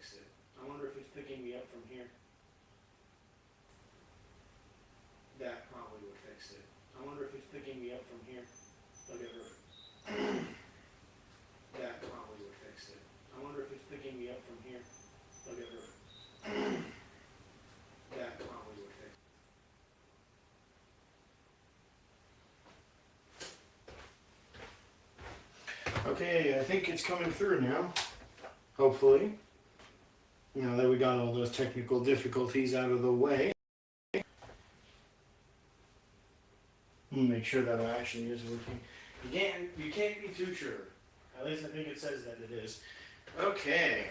fix it. I wonder if it's picking me up from here. That probably would fix it. I wonder if it's picking me up from here. Look at her. That probably would fix it. I wonder if it's picking me up from here. Look at her. That probably would fix it. Okay, I think it's coming through now. Hopefully. Now that we got all those technical difficulties out of the way. Make sure that it actually is working. You can't be too sure. At least I think it says that it is. Okay.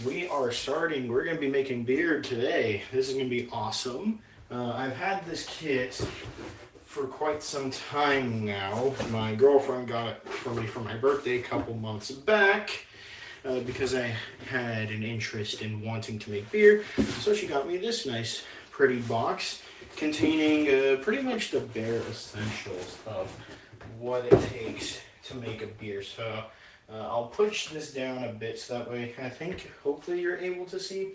We are starting. We're going to be making beer today. This is going to be awesome. I've had this kit for quite some time now. My girlfriend got it for me for my birthday a couple months back because I had an interest in wanting to make beer. So she got me this nice, pretty box containing pretty much the bare essentials of what it takes to make a beer. So I'll push this down a bit so that way I think hopefully you're able to see.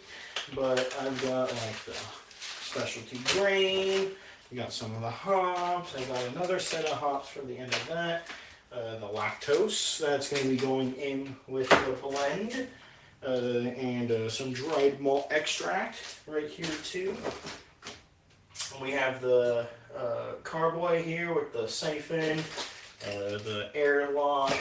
But I've got like the specialty grain, I got some of the hops, I got another set of hops for the end of that, the lactose that's going to be going in with the blend, and some dried malt extract right here too. We have the carboy here with the siphon, the airlock,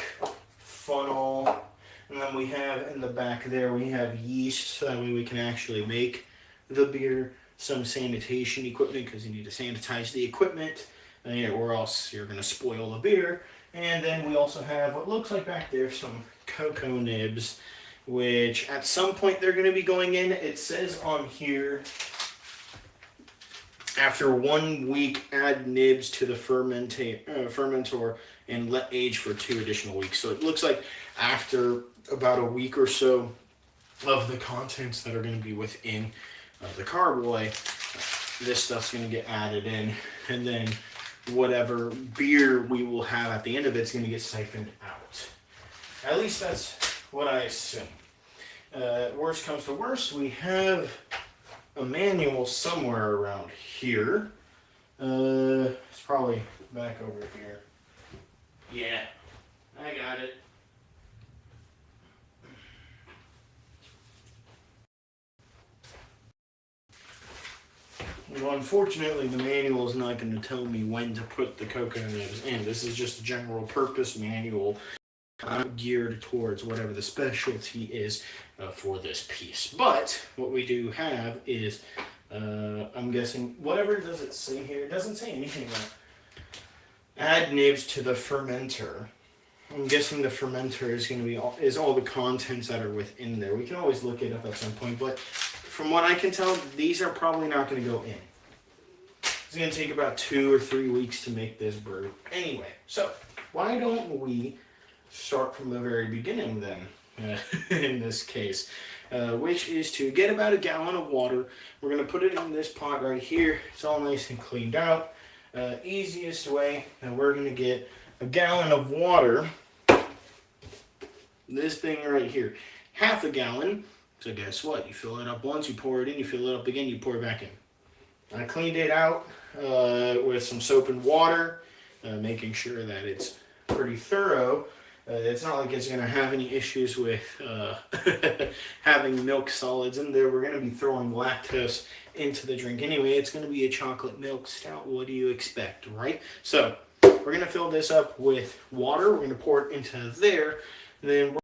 funnel, and then we have in the back there we have yeast so that way we can actually make the beer. Some sanitation equipment because you need to sanitize the equipment or else you're going to spoil the beer. And then we also have what looks like back there some cocoa nibs, which at some point they're going to be going in. It says on here, after 1 week, add nibs to the fermentor and let age for 2 additional weeks. So it looks like after about a week or so of the contents that are going to be within the carboy, this stuff's going to get added in. And then whatever beer we will have at the end of it's going to get siphoned out. At least that's what I assume. Worst comes to worst, we have a manual somewhere around here. It's probably back over here. Yeah, I got it. Well, unfortunately, the manual is not going to tell me when to put the cocoa nibs in. This is just a general purpose manual geared towards whatever the specialty is for this piece. But what we do have is, I'm guessing, whatever does it say here? It doesn't say anything about add nibs to the fermenter. I'm guessing the fermenter is going to be all the contents that are within there. We can always look it up at some point, but from what I can tell, these are probably not going to go in. It's going to take about 2 or 3 weeks to make this brew. Anyway, so why don't we start from the very beginning then, in this case, which is to get about 1 gallon of water. We're going to put it in this pot right here. It's all nice and cleaned out. Easiest way, and we're going to get 1 gallon of water, this thing right here, half a gallon. So guess what? You fill it up once, you pour it in, you fill it up again, you pour it back in. I cleaned it out with some soap and water, making sure that it's pretty thorough. It's not like it's going to have any issues with having milk solids in there. We're going to be throwing lactose into the drink anyway. It's going to be a chocolate milk stout. What do you expect, right? So we're going to fill this up with water. We're going to pour it into there. Then we're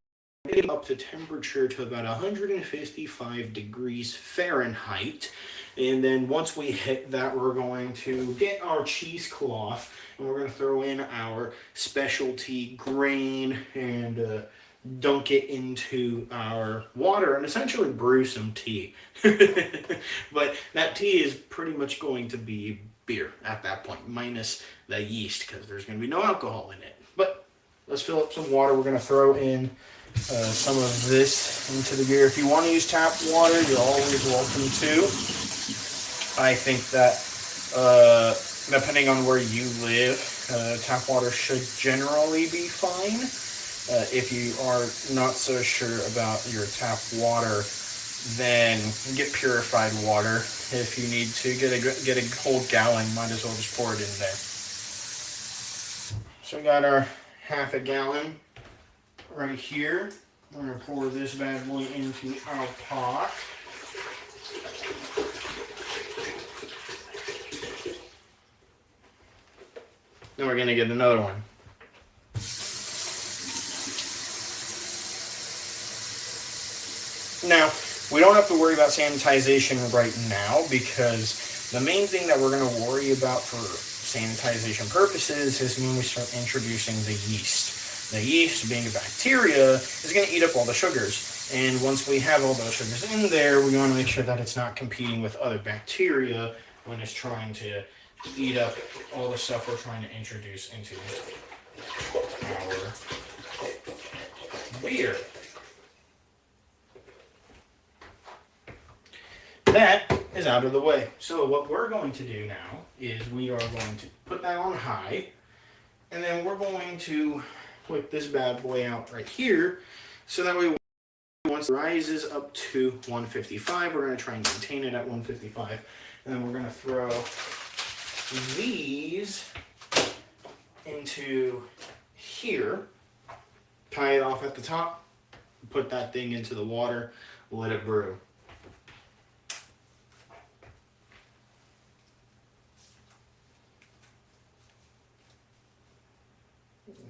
getting up the temperature to about 155 degrees Fahrenheit. And then once we hit that, we're going to get our cheesecloth and we're going to throw in our specialty grain and dunk it into our water and essentially brew some tea. But that tea is pretty much going to be beer at that point, minus the yeast, because there's going to be no alcohol in it. But let's fill up some water. We're going to throw in some of this into the beer. If you want to use tap water, you're always welcome to. I think that depending on where you live, tap water should generally be fine. If you are not so sure about your tap water, then get purified water. If you need to get a whole gallon, might as well just pour it in there. So we got our half a gallon right here. We're gonna pour this bad boy into our pot. Then we're gonna get another one. Now, we don't have to worry about sanitization right now because the main thing that we're going to worry about for sanitization purposes is when we start introducing the yeast. The yeast, being a bacteria, is going to eat up all the sugars. And once we have all those sugars in there, we want to make sure that it's not competing with other bacteria when it's trying to eat up all the stuff we're trying to introduce into our beer. That is out of the way. So what we're going to do now is we are going to put that on high, and then we're going to put this bad boy out right here, so that way once it rises up to 155, we're going to try and maintain it at 155, and then we're going to throw these into here, tie it off at the top, put that thing into the water, let it brew.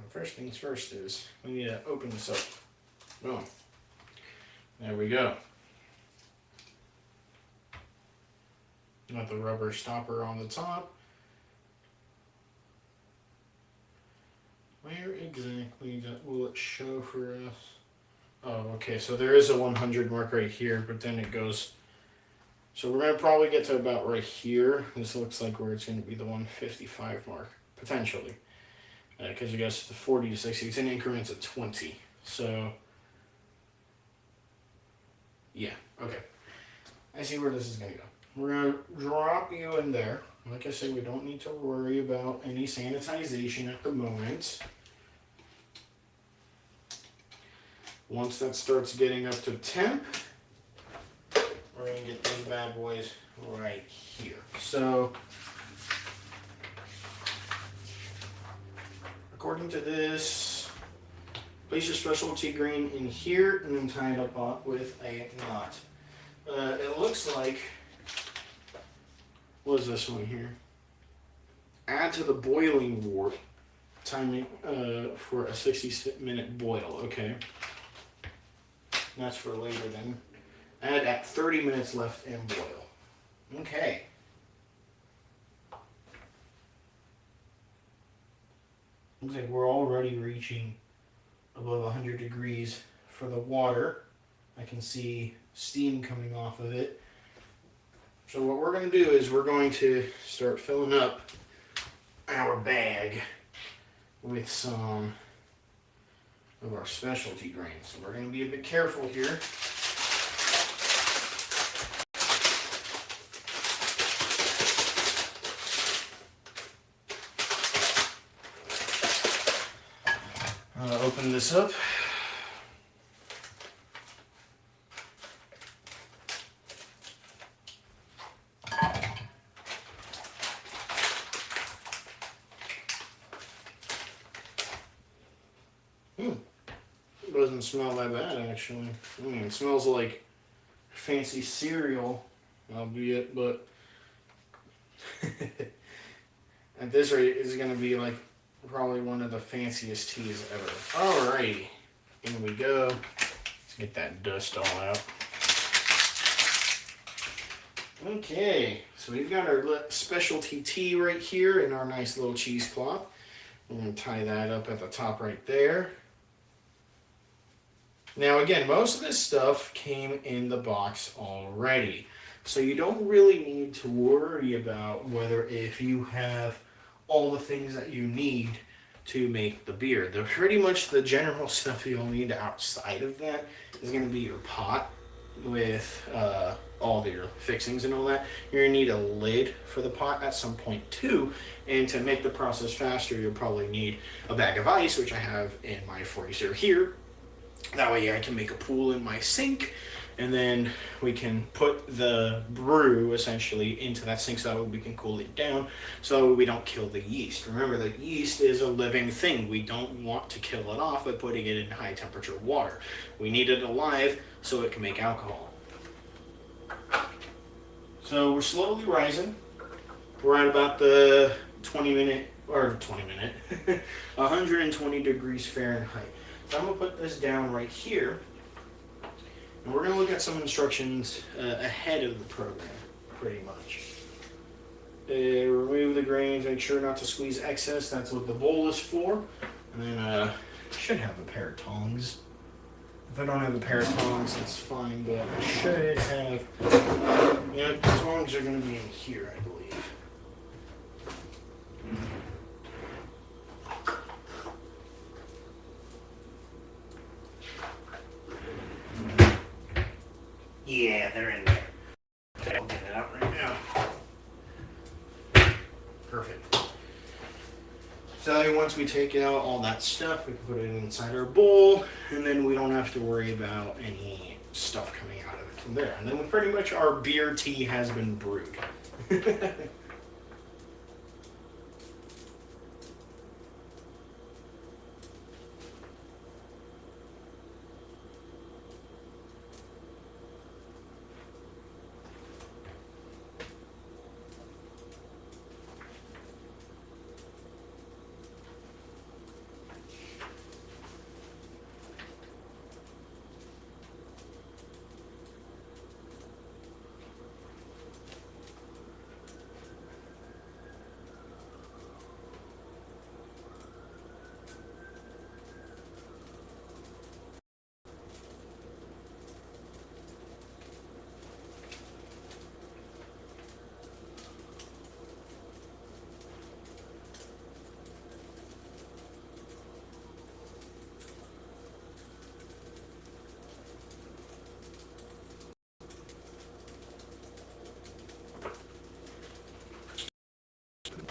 First things first is we need to open this up. Boom. There we go. Got the rubber stopper on the top. Where exactly will it show for us? Oh, okay, so there is a 100 mark right here, but then it goes... So we're going to probably get to about right here. This looks like where it's going to be the 155 mark, potentially. Because it goes to 40 to 60. It's in increments of 20. So, yeah, okay. I see where this is going to go. We're going to drop you in there. Like I said, we don't need to worry about any sanitization at the moment. Once that starts getting up to temp, we're going to get these bad boys right here. So, according to this, place your specialty grain in here and then tie it up with a knot. It looks like, what is this one here? Add to the boiling wort, timing for a 60-minute boil. Okay. That's for later then. Add at 30 minutes left and boil. Okay. Looks like we're already reaching above 100 degrees for the water. I can see steam coming off of it. So what we're going to do is we're going to start filling up our bag with some of our specialty grains. So we're going to be a bit careful here. Open this up. It doesn't smell that bad, actually. It smells like fancy cereal, albeit, but at this rate, it's going to be like probably one of the fanciest teas ever. Alrighty, in we go. Let's get that dust all out. Okay, so we've got our specialty tea right here in our nice little cheesecloth. We're going to tie that up at the top right there. Now again, most of this stuff came in the box already. So you don't really need to worry about whether if you have all the things that you need to make the beer. Pretty much the general stuff you'll need outside of that is going to be your pot with all your fixings and all that, you're gonna need a lid for the pot at some point too. And to make the process faster, you'll probably need a bag of ice, which I have in my freezer here. That way I can make a pool in my sink, and then we can put the brew essentially into that sink so that way we can cool it down so we don't kill the yeast. Remember, the yeast is a living thing. We don't want to kill it off by putting it in high temperature water. We need it alive so it can make alcohol. So we're slowly rising. We're at about the 120 degrees Fahrenheit. So I'm going to put this down right here, and we're going to look at some instructions ahead of the program, pretty much. Remove the grains, make sure not to squeeze excess, that's what the bowl is for. And then I should have a pair of tongs. If I don't have a pair of tongs, that's fine, but I should have, the tongs are going to be in here, I believe. Yeah, they're in there. Okay, I'll get it out right now. Perfect. So once we take out all that stuff, we can put it inside our bowl, and then we don't have to worry about any stuff coming out of it from there. And then pretty much our beer tea has been brewed.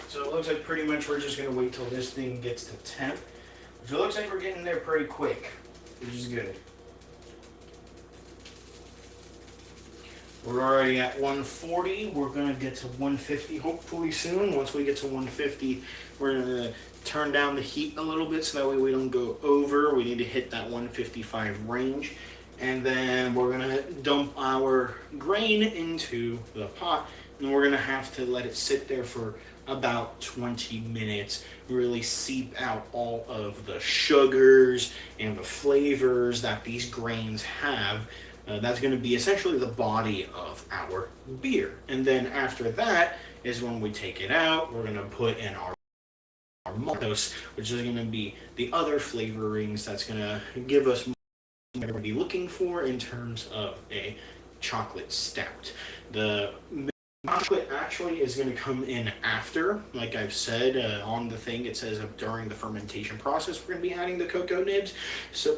So it looks like pretty much we're just going to wait till this thing gets to temp. Which it looks like we're getting there pretty quick, which is good. We're already at 140. We're going to get to 150 hopefully soon. Once we get to 150, we're going to turn down the heat a little bit so that way we don't go over. We need to hit that 155 range. And then we're going to dump our grain into the pot, and we're going to have to let it sit there for about 20 minutes, really seep out all of the sugars and the flavors that these grains have. That's going to be essentially the body of our beer. And then after that is when we take it out, we're going to put in our maltose, which is going to be the other flavorings that's going to give us what we're going to be looking for in terms of a chocolate stout. The chocolate actually is going to come in after. Like I've said on the thing, it says during the fermentation process we're going to be adding the cocoa nibs.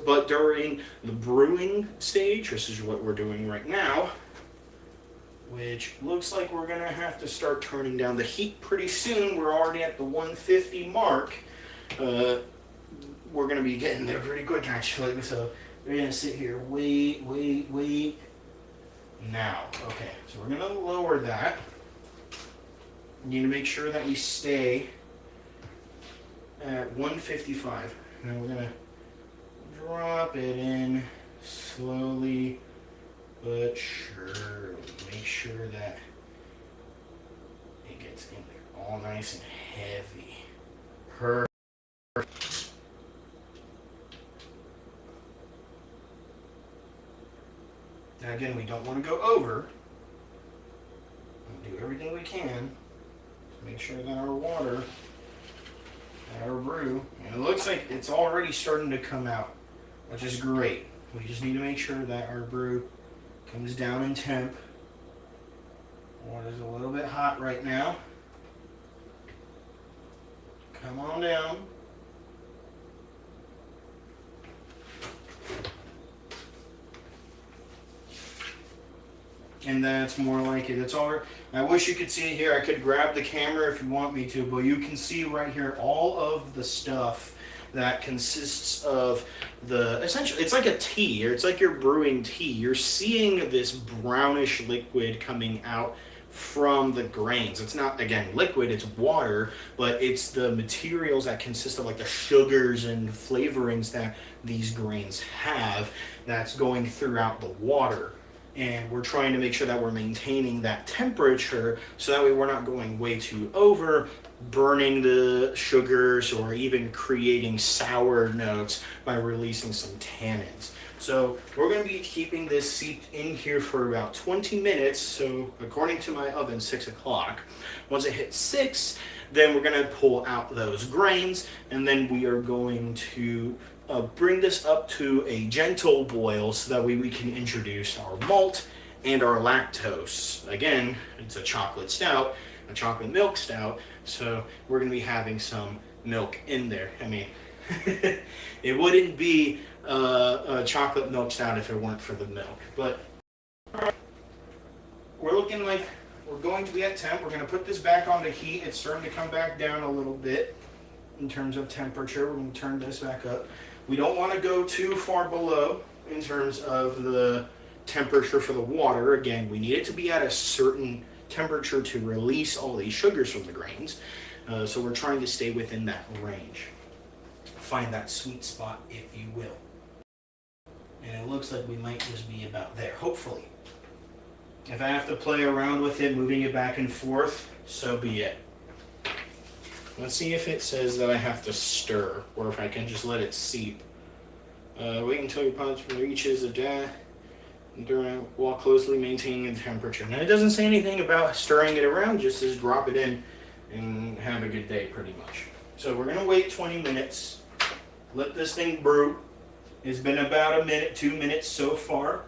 But during the brewing stage, this is what we're doing right now, which looks like we're going to have to start turning down the heat pretty soon. We're already at the 150 mark. We're going to be getting there pretty quick actually. So we're going to sit here, wait. Now, okay, so we're going to lower that. We need to make sure that we stay at 155. Now we're going to drop it in slowly but surely. Make sure that it gets in there all nice and heavy. Perfect. Now again, we don't want to go over. We'll do everything we can to make sure that our water, our brew, and it looks like it's already starting to come out, which is great. We just need to make sure that our brew comes down in temp. Water's a little bit hot right now. Come on down. And that's more like it. It's all right. I wish you could see it here. I could grab the camera if you want me to, but you can see right here all of the stuff that consists of the, essentially, it's like a tea, or it's like you're brewing tea. You're seeing this brownish liquid coming out from the grains. It's not, again, liquid, it's water, but it's the materials that consist of like the sugars and flavorings that these grains have that's going throughout the water. And we're trying to make sure that we're maintaining that temperature so that way we're not going way too over, burning the sugars, or even creating sour notes by releasing some tannins. So we're going to be keeping this seeped in here for about 20 minutes. So according to my oven, 6 o'clock. Once it hits 6, then we're going to pull out those grains, and then we are going to bring this up to a gentle boil so that way we can introduce our malt and our lactose. Again, it's a chocolate stout, a chocolate milk stout, so we're going to be having some milk in there. I mean, it wouldn't be a chocolate milk stout if it weren't for the milk. But we're looking like we're going to be at temp. We're going to put this back on the heat. It's starting to come back down a little bit in terms of temperature. We're going to turn this back up. We don't want to go too far below in terms of the temperature for the water. Again, we need it to be at a certain temperature to release all these sugars from the grains. So we're trying to stay within that range. Find that sweet spot, if you will. And it looks like we might just be about there, hopefully. If I have to play around with it, moving it back and forth, so be it. Let's see if it says that I have to stir, or if I can just let it seep. Wait until your punch reaches a depth, while closely maintaining the temperature. Now, it doesn't say anything about stirring it around, just says drop it in and have a good day, pretty much. So we're going to wait 20 minutes, let this thing brew. It's been about a minute, 2 minutes so far.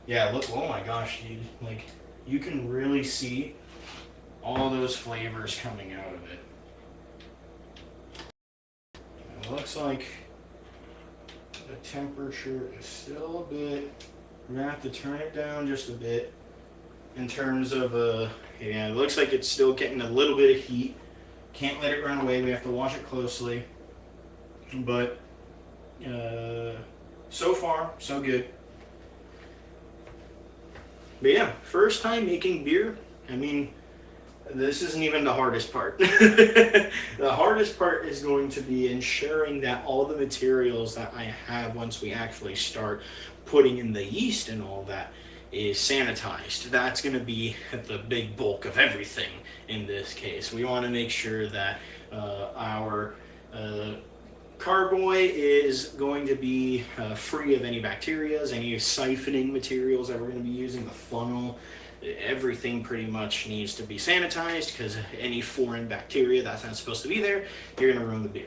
Yeah, look, oh my gosh, dude. Like, you can really see all those flavors coming out of it. It looks like the temperature is still a bit, we're going to have to turn it down just a bit in terms of, yeah, it looks like it's still getting a little bit of heat. Can't let it run away, we have to watch it closely. But, so far, so good. But yeah, first time making beer, I mean, this isn't even the hardest part. The hardest part is going to be ensuring that all the materials that I have once we actually start putting in the yeast and all that is sanitized. That's going to be the big bulk of everything in this case. We want to make sure that our carboy is going to be free of any bacteria, any siphoning materials that we're going to be using, the funnel. Everything pretty much needs to be sanitized, because any foreign bacteria that's not supposed to be there, you're going to ruin the beer.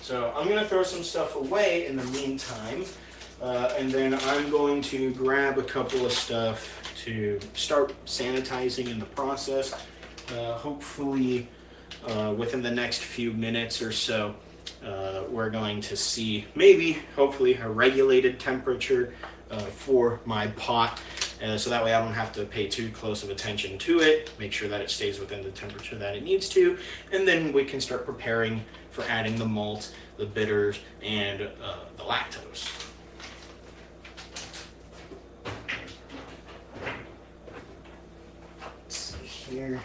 So I'm going to throw some stuff away in the meantime, and then I'm going to grab a couple of stuff to start sanitizing in the process. Hopefully within the next few minutes or so, we're going to see maybe, hopefully, a regulated temperature for my pot. So that way I don't have to pay too close of attention to it, make sure that it stays within the temperature that it needs to, and then we can start preparing for adding the malt, the bitters, and the lactose. Let's see here.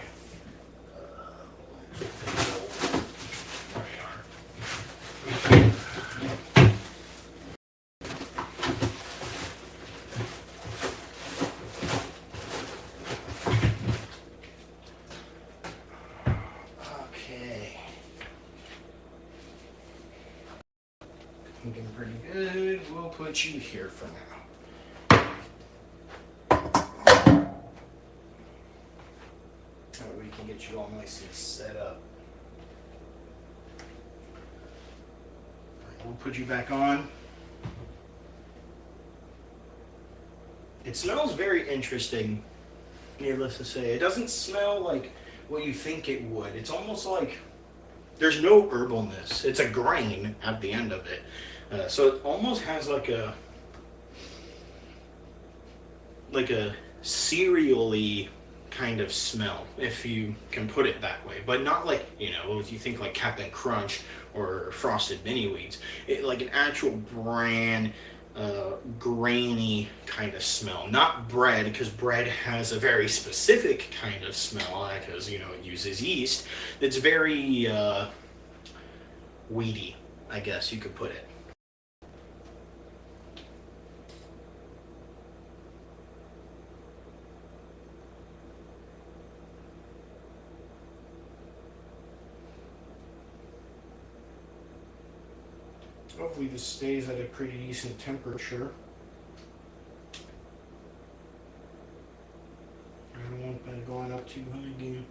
Looking pretty good. We'll put you here for now. So we can get you all nicely set up. We'll put you back on. It smells very interesting, needless to say. It doesn't smell like what you think it would. It's almost like there's no herbalness. It's a grain at the end of it. So it almost has like a, like a cereally kind of smell, if you can put it that way. But not like, if you think like Captain Crunch or Frosted Mini Wheats. Like an actual bran, grainy kind of smell. Not bread, because bread has a very specific kind of smell, because, it uses yeast. It's very weedy, I guess you could put it. Hopefully this stays at a pretty decent temperature. I don't want that going up too high again.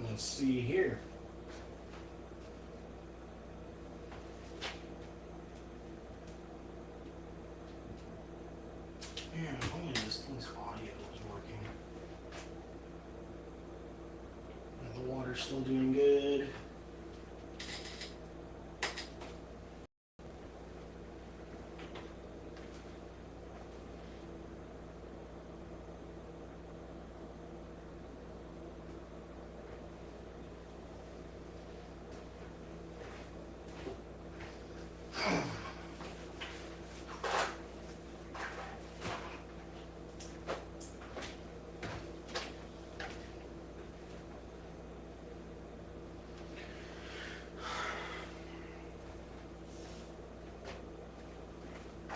Let's see here. Man, if only this thing's audio was working. And the water's still doing good.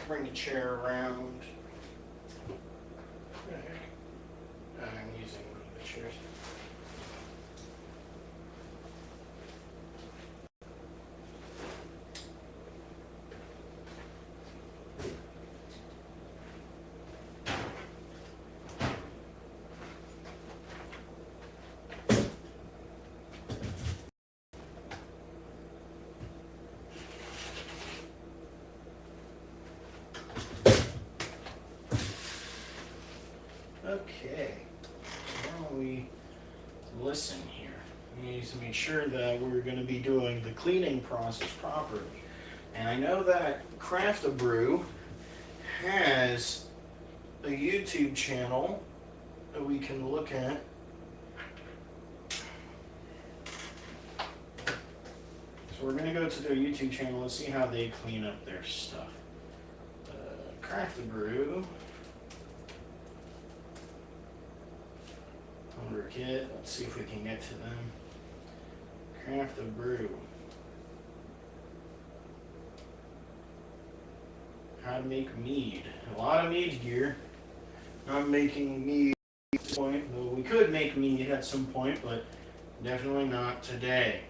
Bring the chair around. I'm using one of the chairs. Okay. we listen here? We need to make sure that we're going to be doing the cleaning process properly. And I know that Craft a Brew has a YouTube channel that we can look at. So we're going to go to their YouTube channel and see how they clean up their stuff. Craft a Brew. Under kit. Let's see if we can get to them. Craft a Brew. How to make mead. A lot of mead gear. Not making mead at this point. Though we could make mead at some point, but definitely not today.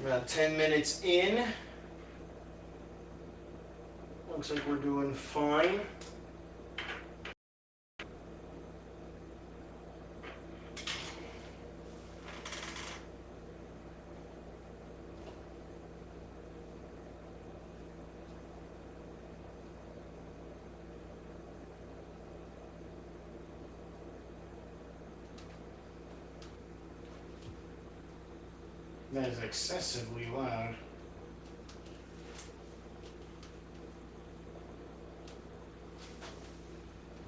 About 10 minutes in. Looks like we're doing fine. That is excessively loud.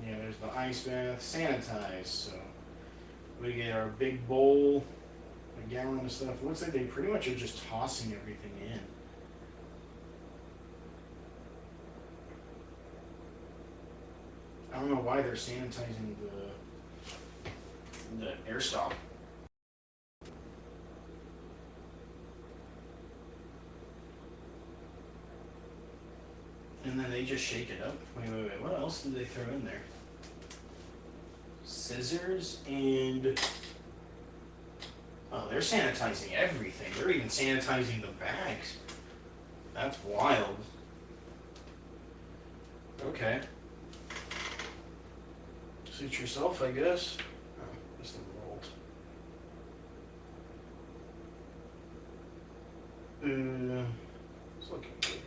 Yeah, there's the ice bath, sanitized, so we get our big bowl, a gallon of stuff. It looks like they pretty much are just tossing everything in. I don't know why they're sanitizing the air stop. And then they just shake it up. Wait. What else did they throw in there? Scissors and... Oh, they're sanitizing everything. They're even sanitizing the bags. That's wild. Okay. Suit yourself, I guess. Oh, this thing rolled. It's looking good.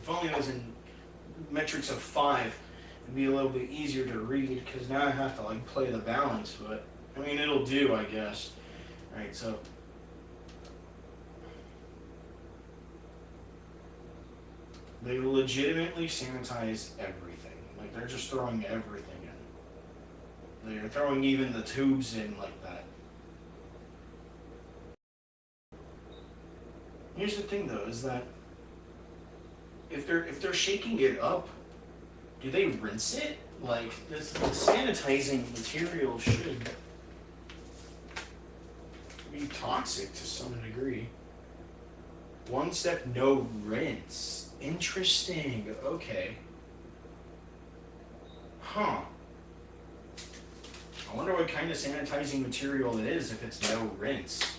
If only it was in metrics of 5, it'd be a little bit easier to read, because now I have to like play the balance, but I mean it'll do, I guess. Alright, so they legitimately sanitize everything. Like they're just throwing everything in. They're throwing even the tubes in like that. Here's the thing though, is that if they're shaking it up, do they rinse it? Like this the sanitizing material should be toxic to some degree. One step, no rinse. Interesting. Okay. Huh. I wonder what kind of sanitizing material it is if it's no rinse.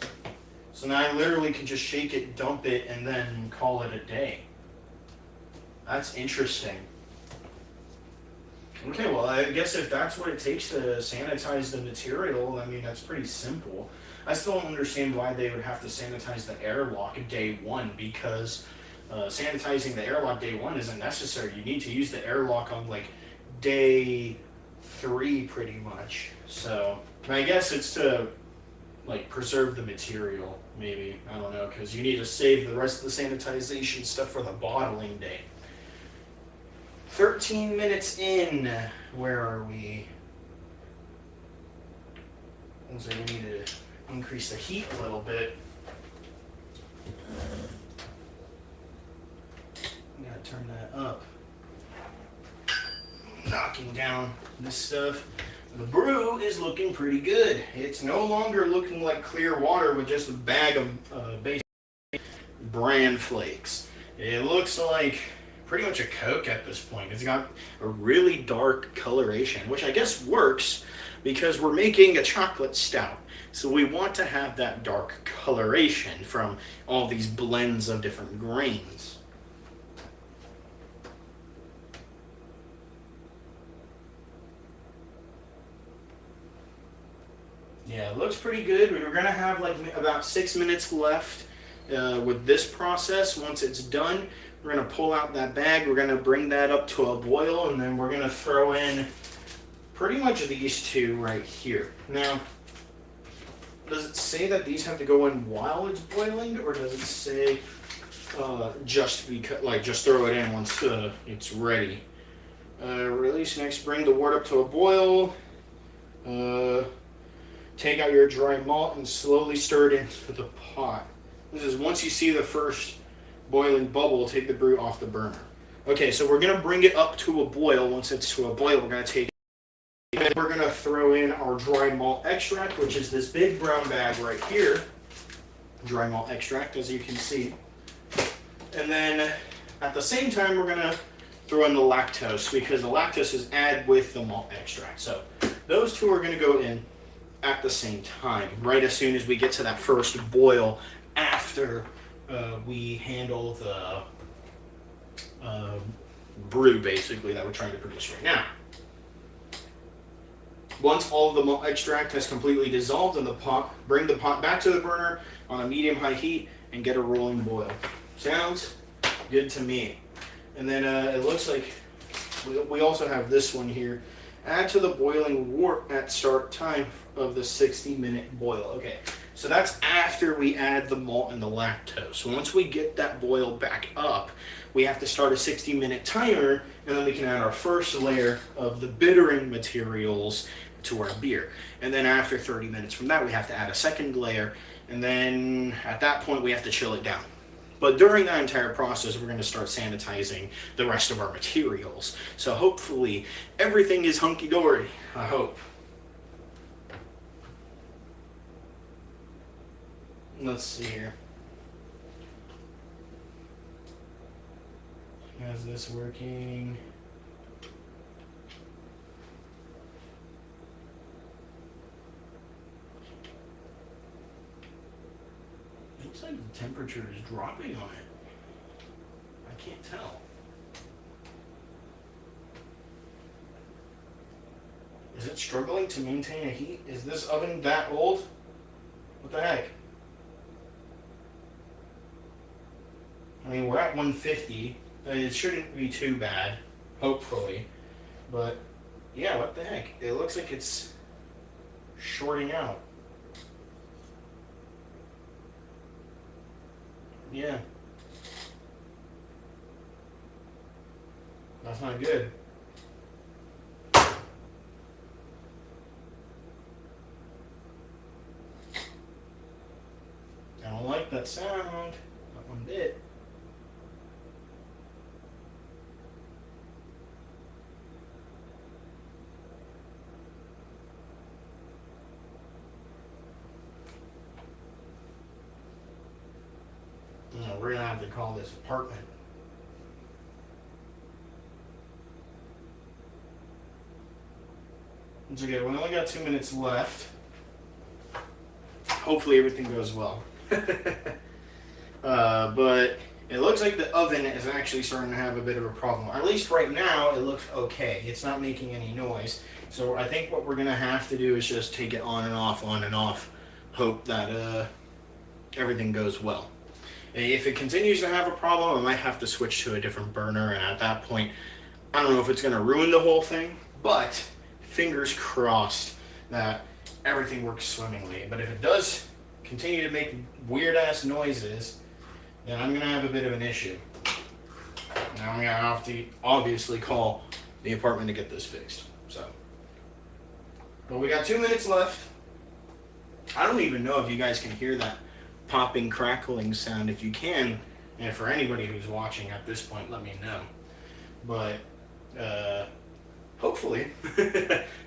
So now I literally can just shake it, dump it, and then call it a day. That's interesting. Okay, well, I guess if that's what it takes to sanitize the material, I mean, that's pretty simple. I still don't understand why they would have to sanitize the airlock day 1, because sanitizing the airlock day 1 isn't necessary. You need to use the airlock on, like, day 3, pretty much. So, I guess it's to, like, preserve the material, maybe. I don't know, because you need to save the rest of the sanitization stuff for the bottling day. 13 minutes in. Where are we? Looks like we need to increase the heat a little bit. Gotta turn that up. Knocking down this stuff. The brew is looking pretty good. It's no longer looking like clear water with just a bag of basic bran flakes. It looks like pretty much a Coke at this point. It's got a really dark coloration, which I guess works because we're making a chocolate stout. So we want to have that dark coloration from all these blends of different grains. Yeah, it looks pretty good. We're going to have like about 6 minutes left with this process. Once it's done, we're going to pull out that bag, we're going to bring that up to a boil, and then we're going to throw in pretty much these two right here. Now, does it say that these have to go in while it's boiling, or does it say just throw it in once it's ready? Release next, bring the wort up to a boil. Take out your dry malt and slowly stir it into the pot. This is once you see the first boiling bubble, take the brew off the burner. Okay, so we're going to bring it up to a boil. Once it's to a boil, we're going to take it, and we're going to throw in our dry malt extract, which is this big brown bag right here. Dry malt extract, as you can see. And then at the same time, we're going to throw in the lactose, because the lactose is added with the malt extract. So those two are going to go in at the same time, right as soon as we get to that first boil after we handle the brew, basically, that we're trying to produce right now. Once all of the malt extract has completely dissolved in the pot, bring the pot back to the burner on a medium-high heat and get a rolling boil. Sounds good to me. And then it looks like we also have this one here. Add to the boiling wort at start time of the 60-minute boil. Okay, so that's after we add the malt and the lactose. Once we get that boil back up, we have to start a 60-minute timer, and then we can add our first layer of the bittering materials to our beer. And then after 30 minutes from that, we have to add a second layer, and then at that point, we have to chill it down. But during that entire process, we're going to start sanitizing the rest of our materials. So hopefully everything is hunky-dory, I hope. Let's see here. How's this working? Looks like the temperature is dropping on it. I can't tell. Is it struggling to maintain a heat? Is this oven that old? What the heck? I mean, we're at 150. It shouldn't be too bad, hopefully. But, yeah, what the heck? It looks like it's shorting out. Yeah. That's not good. I don't like that sound. Not one bit. No, we're gonna have to call this apartment. It's okay, we only got 2 minutes left. Hopefully everything goes well. But it looks like the oven is actually starting to have a bit of a problem. Or at least right now, it looks okay. It's not making any noise. So I think what we're gonna have to do is just take it on and off, hope that everything goes well. If it continues to have a problem, I might have to switch to a different burner, and at that point, I don't know if it's going to ruin the whole thing, but fingers crossed that everything works swimmingly. But if it does continue to make weird-ass noises, then I'm going to have a bit of an issue. Now I'm going to have to obviously call the apartment to get this fixed. So, but we got 2 minutes left. I don't even know if you guys can hear that popping, crackling sound. If you can, and for anybody who's watching at this point, let me know. But hopefully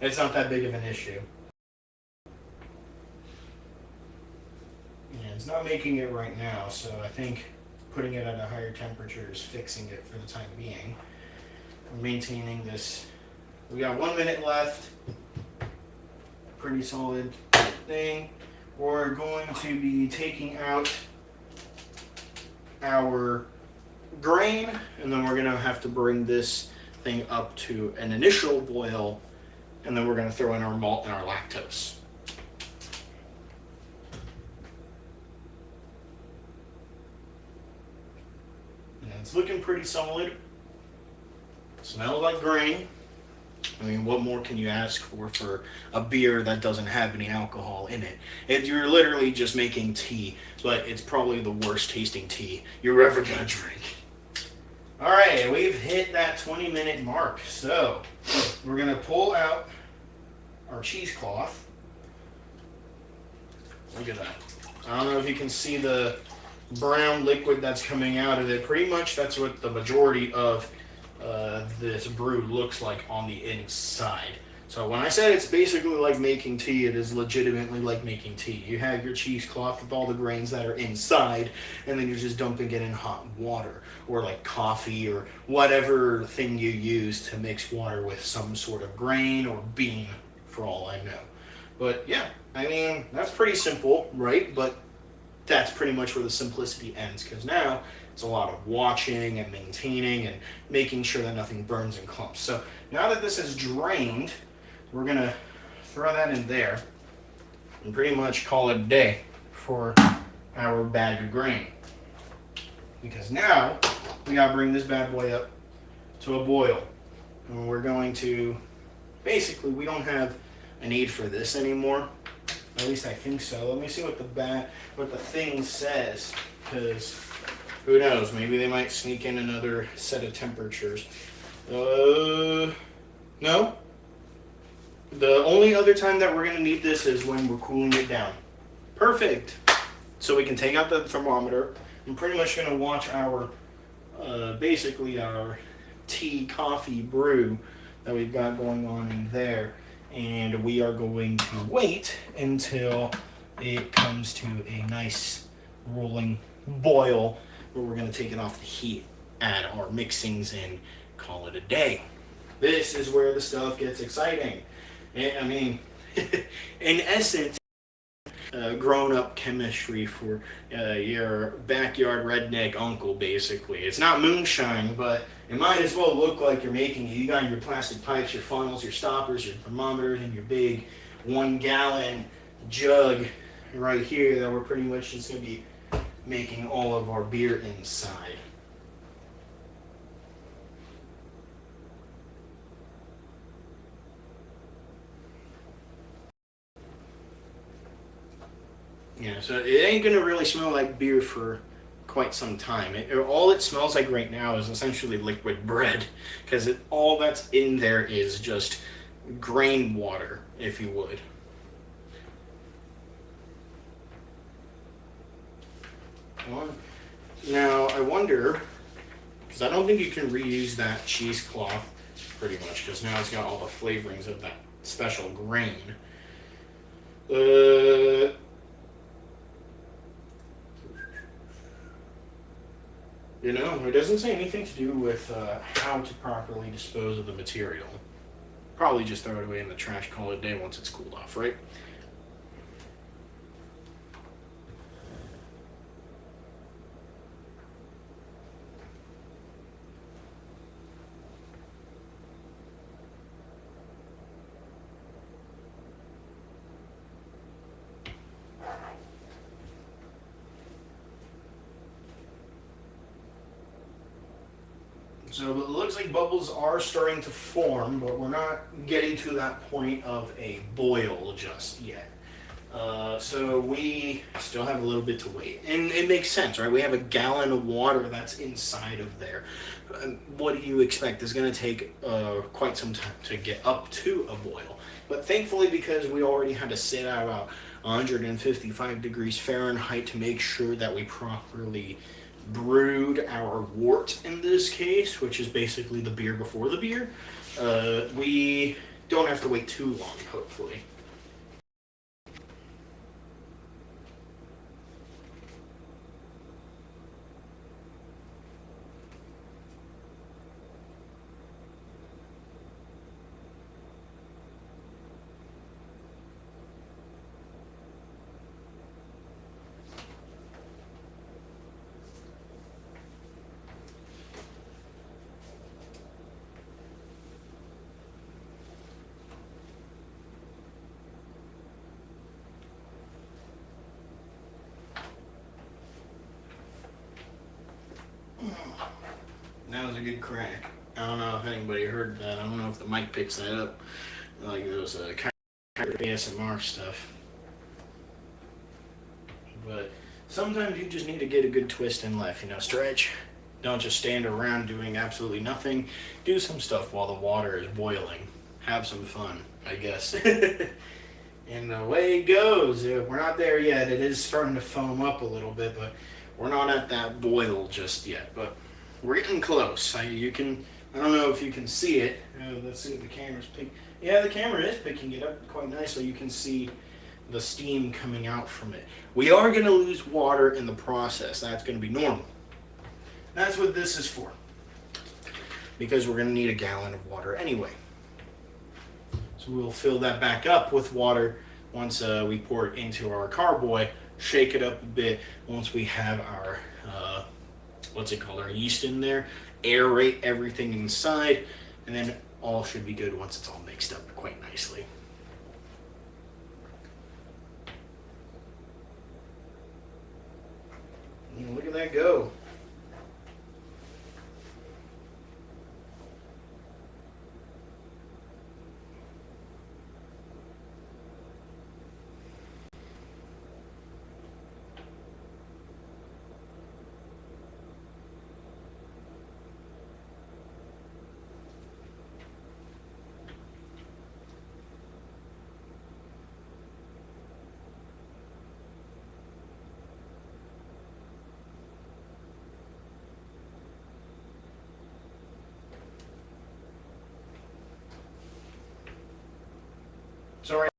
it's not that big of an issue. Yeah, it's not making it right now, so I think putting it at a higher temperature is fixing it for the time being. I'm maintaining this. We got 1 minute left. Pretty solid thing. We're going to be taking out our grain, and then we're going to have to bring this thing up to an initial boil, and then we're going to throw in our malt and our lactose. it's looking pretty solid. Smells like grain. I mean, what more can you ask for a beer that doesn't have any alcohol in it? You're literally just making tea, but it's probably the worst tasting tea you're ever gonna drink. All right, we've hit that 20-minute mark, so we're gonna pull out our cheesecloth. Look at that. I don't know if you can see the brown liquid that's coming out of it. Pretty much that's what the majority of this brew looks like on the inside. So when I said it's basically like making tea, it is legitimately like making tea. You have your cheesecloth with all the grains that are inside, and then you're just dumping it in hot water, or like coffee, or whatever thing you use to mix water with some sort of grain or bean, for all I know. But yeah, I mean, that's pretty simple, right? But that's pretty much where the simplicity ends, because now it's a lot of watching and maintaining and making sure that nothing burns and clumps. So now that this is drained, we're going to throw that in there and pretty much call it a day for our bag of grain. Because now we got to bring this bad boy up to a boil. And we're going to, basically, we don't have a need for this anymore. At least I think so. Let me see what the thing says, because who knows? Maybe they might sneak in another set of temperatures. No. The only other time that we're going to need this is when we're cooling it down. Perfect. So we can take out the thermometer. I'm pretty much going to watch our, basically our tea coffee brew that we've got going on in there. And we are going to wait until it comes to a nice rolling boil, where we're going to take it off the heat, add our mixings, and call it a day. This is where the stuff gets exciting. I mean, in essence, grown-up chemistry for your backyard redneck uncle, basically. It's not moonshine, but it might as well look like you're making it. You got your plastic pipes, your funnels, your stoppers, your thermometers, and your big 1-gallon jug right here that we're pretty much just going to be making all of our beer inside. Yeah, so it ain't gonna really smell like beer for quite some time. All it smells like right now is essentially liquid bread, because all that's in there is just grain water, if you would. Now, I wonder, because I don't think you can reuse that cheesecloth pretty much, because now it's got all the flavorings of that special grain. You know, it doesn't say anything to do with how to properly dispose of the material. Probably just throw it away in the trash, call it a day once it's cooled off, right? So it looks like bubbles are starting to form, but we're not getting to that point of a boil just yet. So we still have a little bit to wait. And it makes sense, right? We have a gallon of water that's inside of there. What do you expect? It's going to take quite some time to get up to a boil. But thankfully, because we already had to sit at about 155 degrees Fahrenheit to make sure that we properly brewed our wort in this case, which is basically the beer before the beer, we don't have to wait too long, hopefully. That was a good crack. I don't know if anybody heard that. I don't know if the mic picks that up. Like those kind of ASMR stuff. But sometimes you just need to get a good twist in life, you know, stretch. Don't just stand around doing absolutely nothing. Do some stuff while the water is boiling. Have some fun, I guess. And away it goes. We're not there yet. It is starting to foam up a little bit, but we're not at that boil just yet. But we're getting close. I don't know if you can see it. Let's see if the camera's picking. Yeah, the camera is picking it up quite nicely. You can see the steam coming out from it. We are going to lose water in the process. That's going to be normal. That's what this is for. Because we're going to need a gallon of water anyway. So we'll fill that back up with water once we pour it into our carboy, shake it up a bit. Once we have our, our yeast in there, aerate everything inside, and then all should be good once it's all mixed up quite nicely. And look at that go. So right,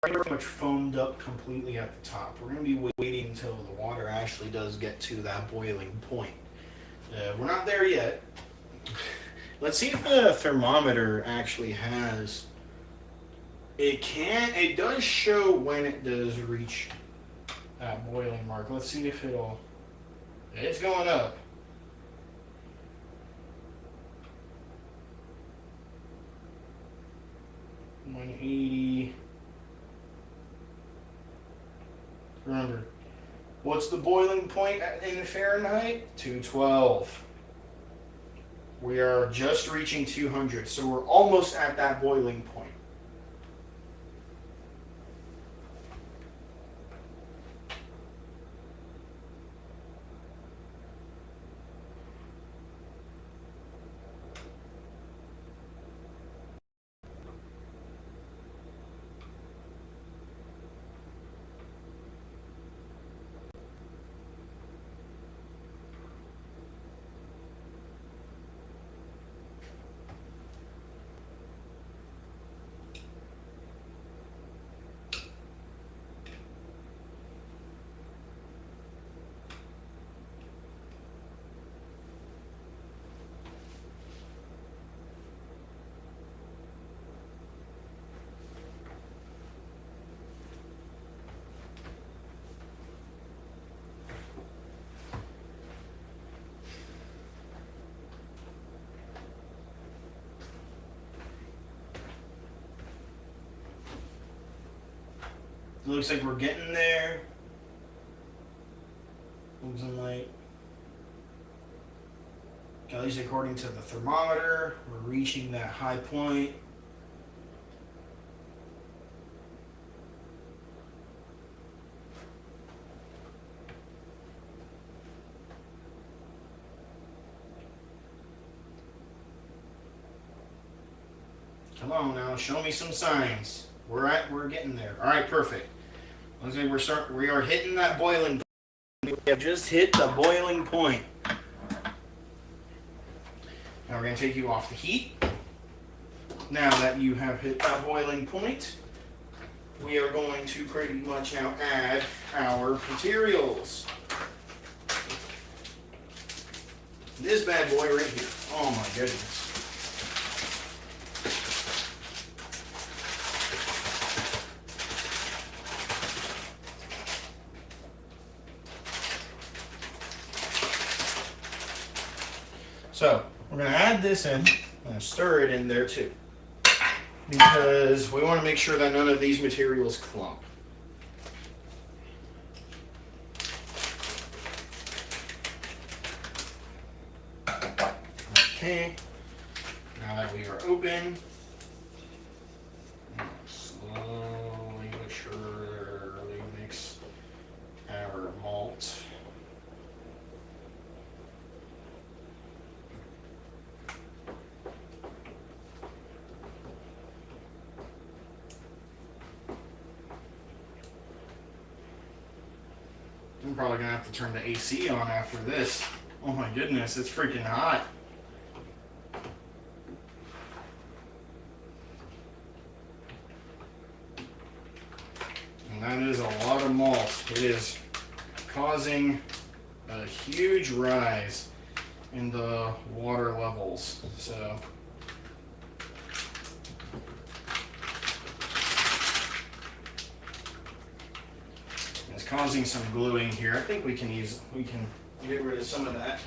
we're pretty much foamed up completely at the top. We're going to be waiting until the water actually does get to that boiling point. We're not there yet. Let's see if the thermometer actually has. It does show when it does reach that boiling mark. Let's see if it's going up. $180. Remember, what's the boiling point in Fahrenheit? 212. We are just reaching 200, so we're almost at that boiling point. It looks like we're getting there. Looking like, at least according to the thermometer, we're reaching that high point. Come on now, show me some signs. We're getting there. All right, perfect. Looks like we are hitting that boiling point. We have just hit the boiling point. Now we're going to take you off the heat. Now that you have hit that boiling point, we are going to pretty much now add our materials. This bad boy right here. Oh my goodness. So we're going to add this in. I'm going to stir it in there too, because we want to make sure that none of these materials clump. Okay, now that we are open, slowly but surely mix our malt. I'm probably gonna have to turn the AC on after this. Oh my goodness, it's freaking hot. And that is a lot of malt. It is causing a huge rise in the water levels. So it's causing some gluing here. I think we can get rid of some of that.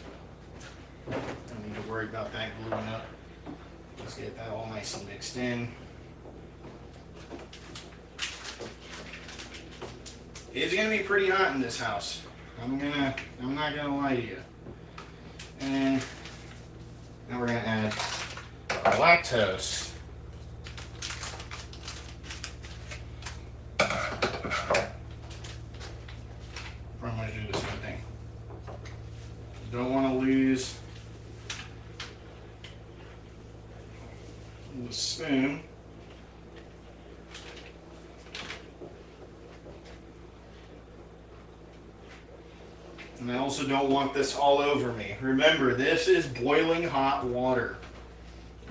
Don't need to worry about that gluing up. Let's get that all nice and mixed in. It's gonna be pretty hot in this house. I'm not gonna lie to you. And now we're gonna add our lactose. I'm gonna do the same thing. Don't want to lose the spoon. And I also don't want this all over me. Remember, this is boiling hot water.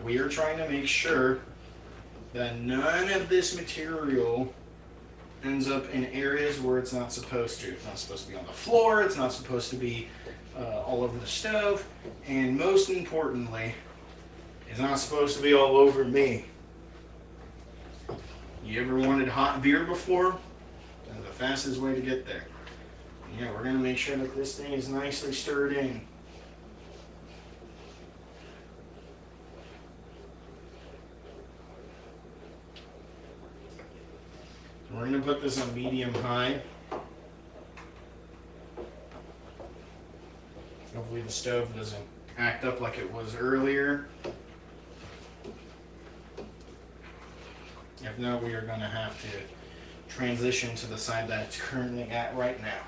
We are trying to make sure that none of this material ends up in areas where it's not supposed to. It's not supposed to be on the floor. It's not supposed to be all over the stove. And most importantly, it's not supposed to be all over me. You ever wanted hot beer before? That's the fastest way to get there. Yeah, we're going to make sure that this thing is nicely stirred in. We're going to put this on medium-high. Hopefully the stove doesn't act up like it was earlier. If not, we are going to have to transition to the side that it's currently at right now.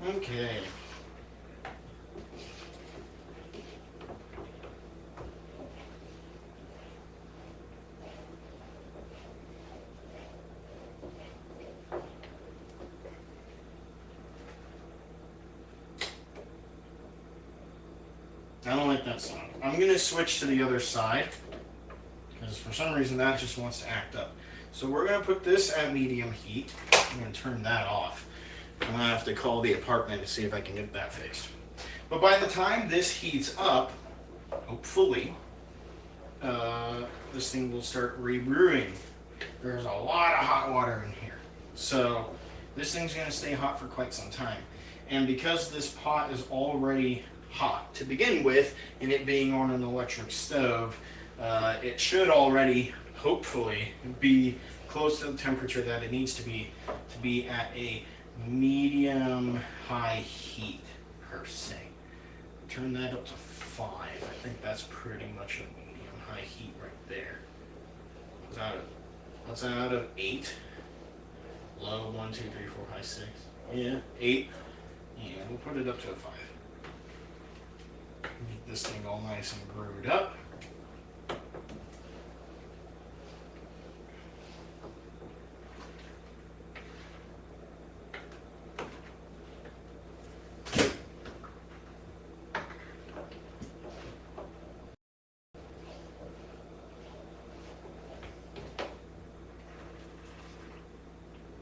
Okay. I don't like that sound. I'm going to switch to the other side because for some reason that just wants to act up. So we're going to put this at medium heat. I'm going to turn that off. I'm going to have to call the apartment to see if I can get that fixed. But by the time this heats up, hopefully, this thing will start rebrewing. There's a lot of hot water in here. So this thing's going to stay hot for quite some time. And because this pot is already hot to begin with, and it being on an electric stove, it should already, hopefully, be close to the temperature that it needs to be at a medium-high heat, per se. Turn that up to 5. I think that's pretty much a medium-high heat right there. What's that out of 8? Low, 1, 2, 3, 4, high 6. Yeah, 8. Yeah, we'll put it up to a 5. Get this thing all nice and brewed up.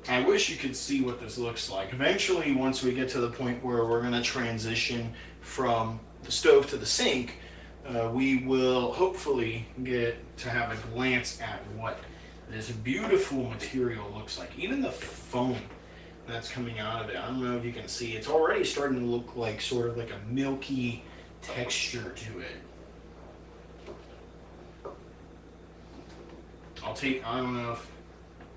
I wish you could see what this looks like. Eventually, once we get to the point where we're going to transition from the stove to the sink, we will hopefully get to have a glance at what this beautiful material looks like. Even the foam that's coming out of it. I don't know if you can see. It's already starting to look like sort of like a milky texture to it. I don't know if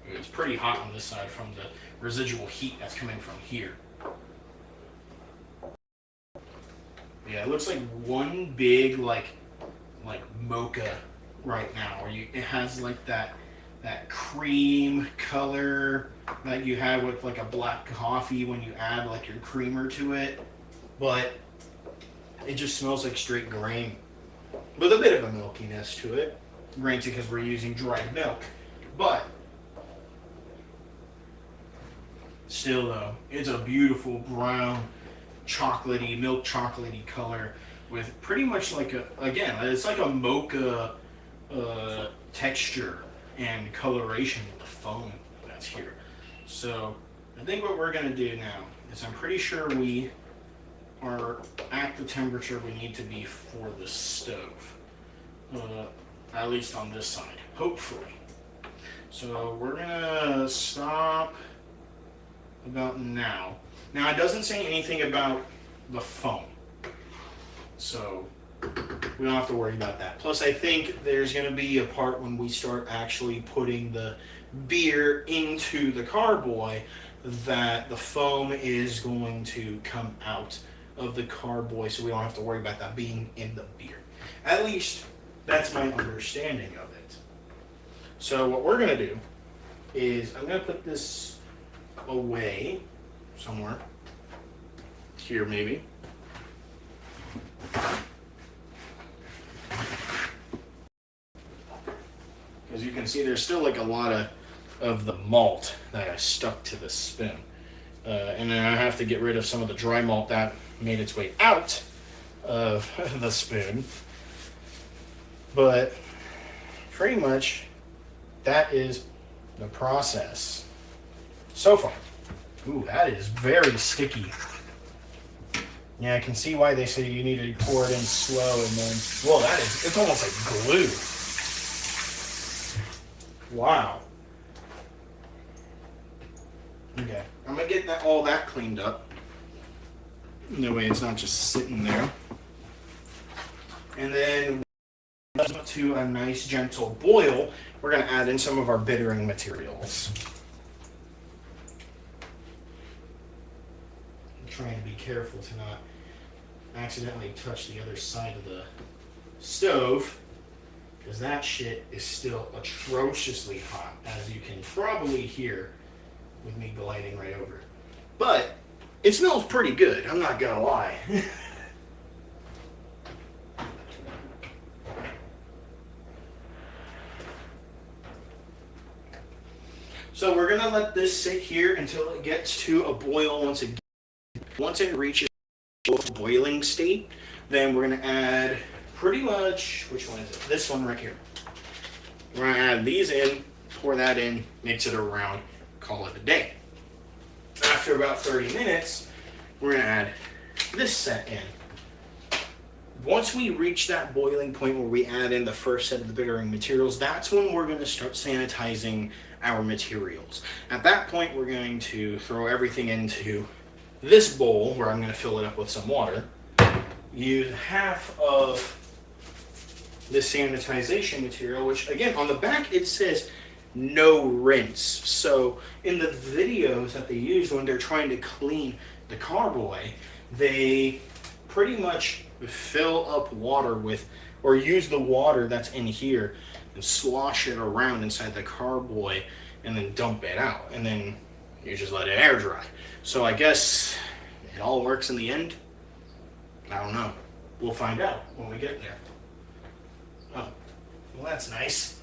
it's pretty hot on this side from the residual heat that's coming from here. Yeah, it looks like one big like mocha right now, where it has like that cream color that you have with like a black coffee when you add like your creamer to it, but it just smells like straight grain with a bit of a milkiness to it. Granted, because we're using dried milk, but still though, it's a beautiful brown chocolatey, milk chocolatey color with pretty much like it's like a mocha texture and coloration with the foam that's here. So I think what we're gonna do now is, I'm pretty sure we are at the temperature we need to be for the stove, at least on this side, hopefully. So we're gonna stop about now. Now it doesn't say anything about the foam, so we don't have to worry about that. Plus I think there's going to be a part when we start actually putting the beer into the carboy that the foam is going to come out of the carboy, so we don't have to worry about that being in the beer. At least that's my understanding of it. So what we're going to do is, I'm going to put this away somewhere here, maybe. As you can see, there's still like a lot of the malt that I stuck to the spoon. And then I have to get rid of some of the dry malt that made its way out of the spoon. But pretty much that is the process so far. Ooh, that is very sticky. Yeah, I can see why they say you need to pour it in slow and then, well, it's almost like glue. Wow. Okay, I'm gonna get all that cleaned up. That way it's not just sitting there. And then to a nice gentle boil, we're gonna add in some of our bittering materials. Trying to be careful to not accidentally touch the other side of the stove, because that shit is still atrociously hot, as you can probably hear with me gliding right over. But it smells pretty good, I'm not gonna lie. So we're gonna let this sit here until it gets to a boil. Once it reaches a boiling state, then we're going to add pretty much, which one is it? This one right here. We're going to add these in, pour that in, mix it around, call it a day. After about 30 minutes, we're going to add this set in. Once we reach that boiling point where we add in the first set of the bittering materials, that's when we're going to start sanitizing our materials. At that point, we're going to throw everything into this bowl, where I'm going to fill it up with some water. Use half of this sanitization material, which again, on the back it says no rinse. So in the videos that they use when they're trying to clean the carboy, they pretty much fill up water with, or use the water that's in here and slosh it around inside the carboy and then dump it out. And then you just let it air dry. So I guess it all works in the end. I don't know. We'll find out when we get there. Oh, well, that's nice.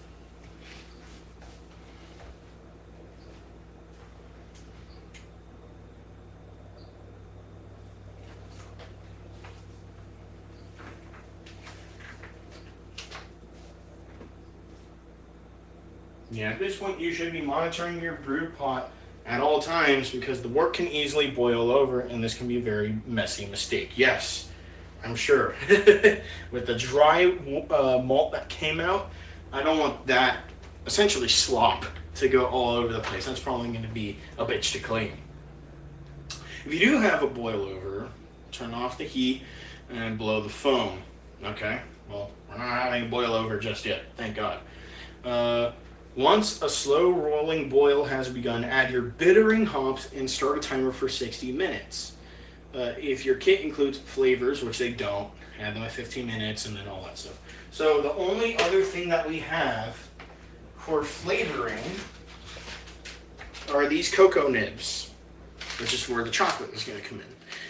Yeah, at this point you should be monitoring your brew pot at all times, because the wort can easily boil over and this can be a very messy mistake. Yes, I'm sure. With the dry malt that came out, I don't want that essentially slop to go all over the place. That's probably going to be a bitch to clean. If you do have a boil over, turn off the heat and blow the foam. Okay? Well, we're not having a boil over just yet, thank God. Uh, Once a slow rolling boil has begun, add your bittering hops and start a timer for 60 minutes. If your kit includes flavors, which they don't, add them at 15 minutes and then all that stuff. So the only other thing that we have for flavoring are these cocoa nibs, which is where the chocolate is going to come in.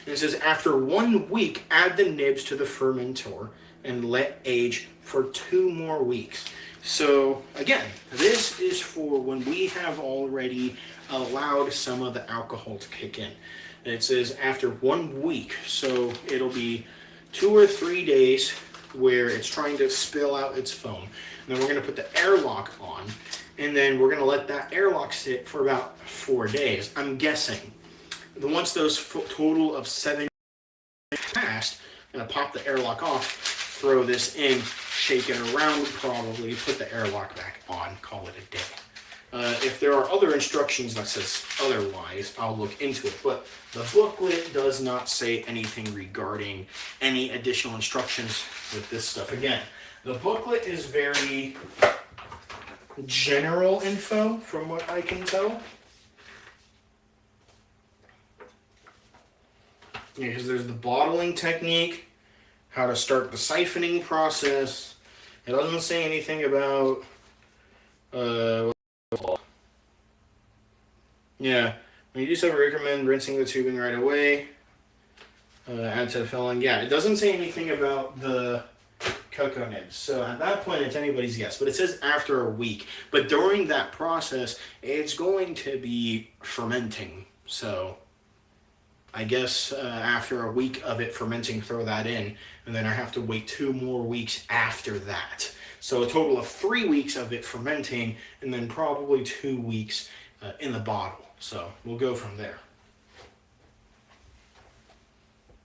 And it says, after 1 week, add the nibs to the fermentor and let age for 2 more weeks. So again, this is for when we have already allowed some of the alcohol to kick in. And it says after 1 week, so it'll be 2 or 3 days where it's trying to spill out its foam. And then we're going to put the airlock on, and then we're going to let that airlock sit for about 4 days. I'm guessing. Once those total of 7 passed, I'm going to pop the airlock off, throw this in, shake it around probably, put the airlock back on, call it a day. If there are other instructions that says otherwise, I'll look into it. But the booklet does not say anything regarding any additional instructions with this stuff. Again, the booklet is very general info from what I can tell. Yeah, because there's the bottling technique, how to start the siphoning process. It doesn't say anything about yeah, we do so recommend rinsing the tubing right away. Add to the filling. Yeah, it doesn't say anything about the cocoa nibs. So at that point, it's anybody's guess. But it says after a week. But during that process, it's going to be fermenting. So I guess after a week of it fermenting, throw that in. And then I have to wait 2 more weeks after that. So a total of 3 weeks of it fermenting, and then probably 2 weeks in the bottle. So we'll go from there.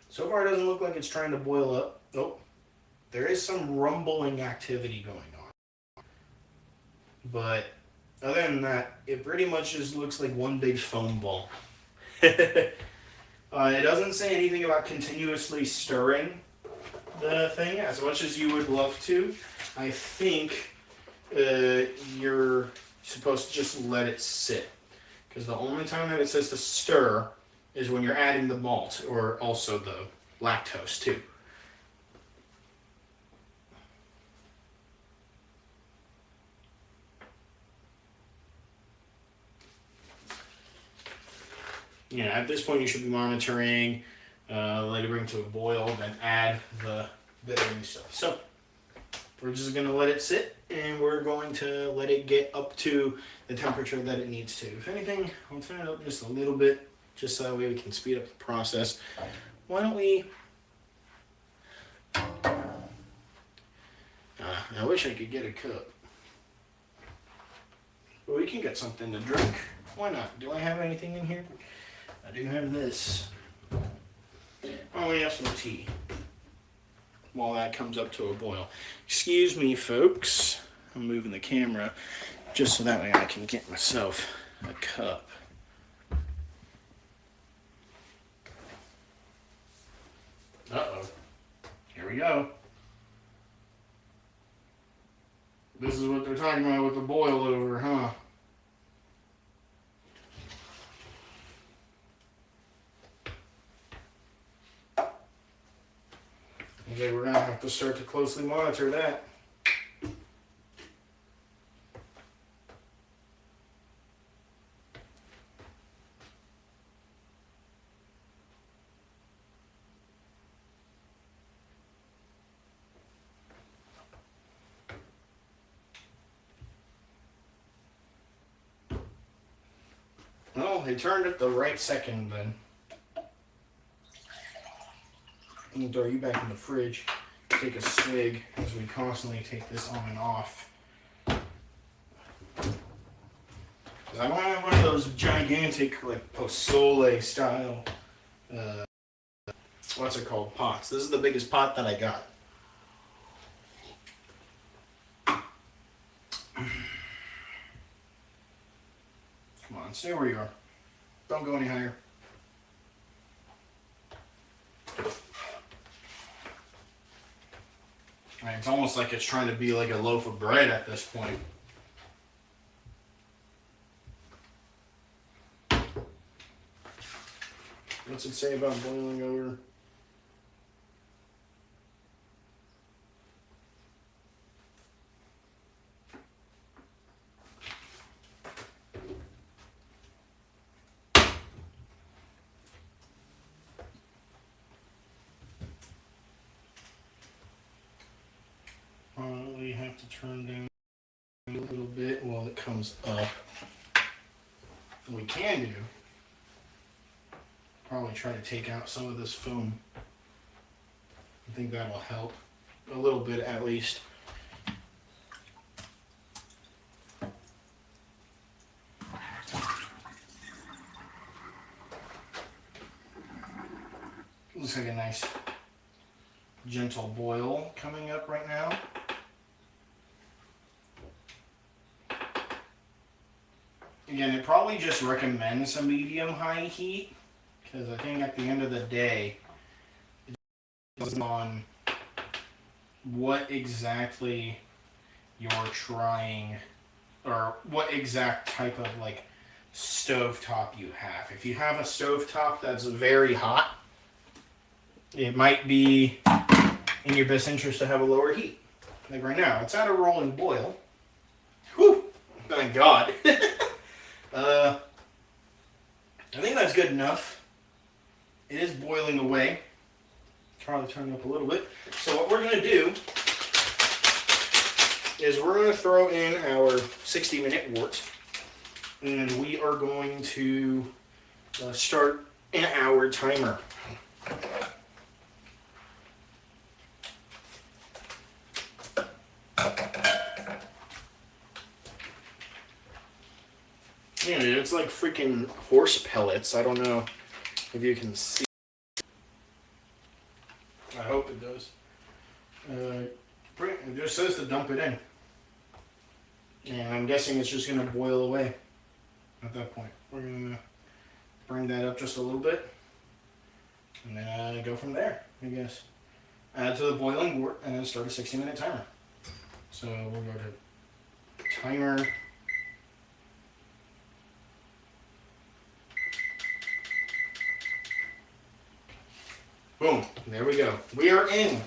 So far it doesn't look like it's trying to boil up. Nope. There is some rumbling activity going on. But other than that, it pretty much just looks like one big foam ball. It doesn't say anything about continuously stirring the thing as much as you would love to. I think you're supposed to just let it sit. Because the only time that it says to stir is when you're adding the malt, or also the lactose too. Yeah, at this point you should be monitoring, let it bring to a boil, then add the bittering stuff. So we're just going to let it sit, and we're going to let it get up to the temperature that it needs to. If anything, I'll turn it up just a little bit, just so that way we can speed up the process. Why don't we... I wish I could get a cup. But we can get something to drink. Why not? Do I have anything in here? I do have this. Oh, we have some tea. While that comes up to a boil. Excuse me, folks. I'm moving the camera just so that way I can get myself a cup. Uh-oh. Here we go. This is what they're talking about with the boil over, huh? Okay, we're gonna have to start to closely monitor that. Well, they turned it the right second then. I'm gonna throw you back in the fridge. Take a swig as we constantly take this on and off. I don't have one of those gigantic, like, Pozole style, what's it called, pots. This is the biggest pot that I got. Come on, stay where you are. Don't go any higher. It's almost like it's trying to be like a loaf of bread at this point. What's it say about boiling over? We have to turn down a little bit while it comes up. What we can do, probably try to take out some of this foam. I think that'll help a little bit at least. Looks like a nice gentle boil coming up right now. Again, it probably just recommends a medium-high heat because I think at the end of the day, it depends on what exactly you're trying or what exact type of like stovetop you have. If you have a stovetop that's very hot, it might be in your best interest to have a lower heat. Like right now, it's at a rolling boil. Whew, thank God. I think that's good enough. It is boiling away. Try to turn it up a little bit. So what we're going to do is we're going to throw in our 60-minute wort, and we are going to start an hour timer. Yeah, it's like freaking horse pellets. I don't know if you can see. I hope it does. It just says to dump it in. And I'm guessing it's just going to boil away at that point. We're going to bring that up just a little bit. And then go from there, I guess. Add to the boiling wort and then start a 60-minute timer. So we'll go to timer. Boom, there we go. We are in.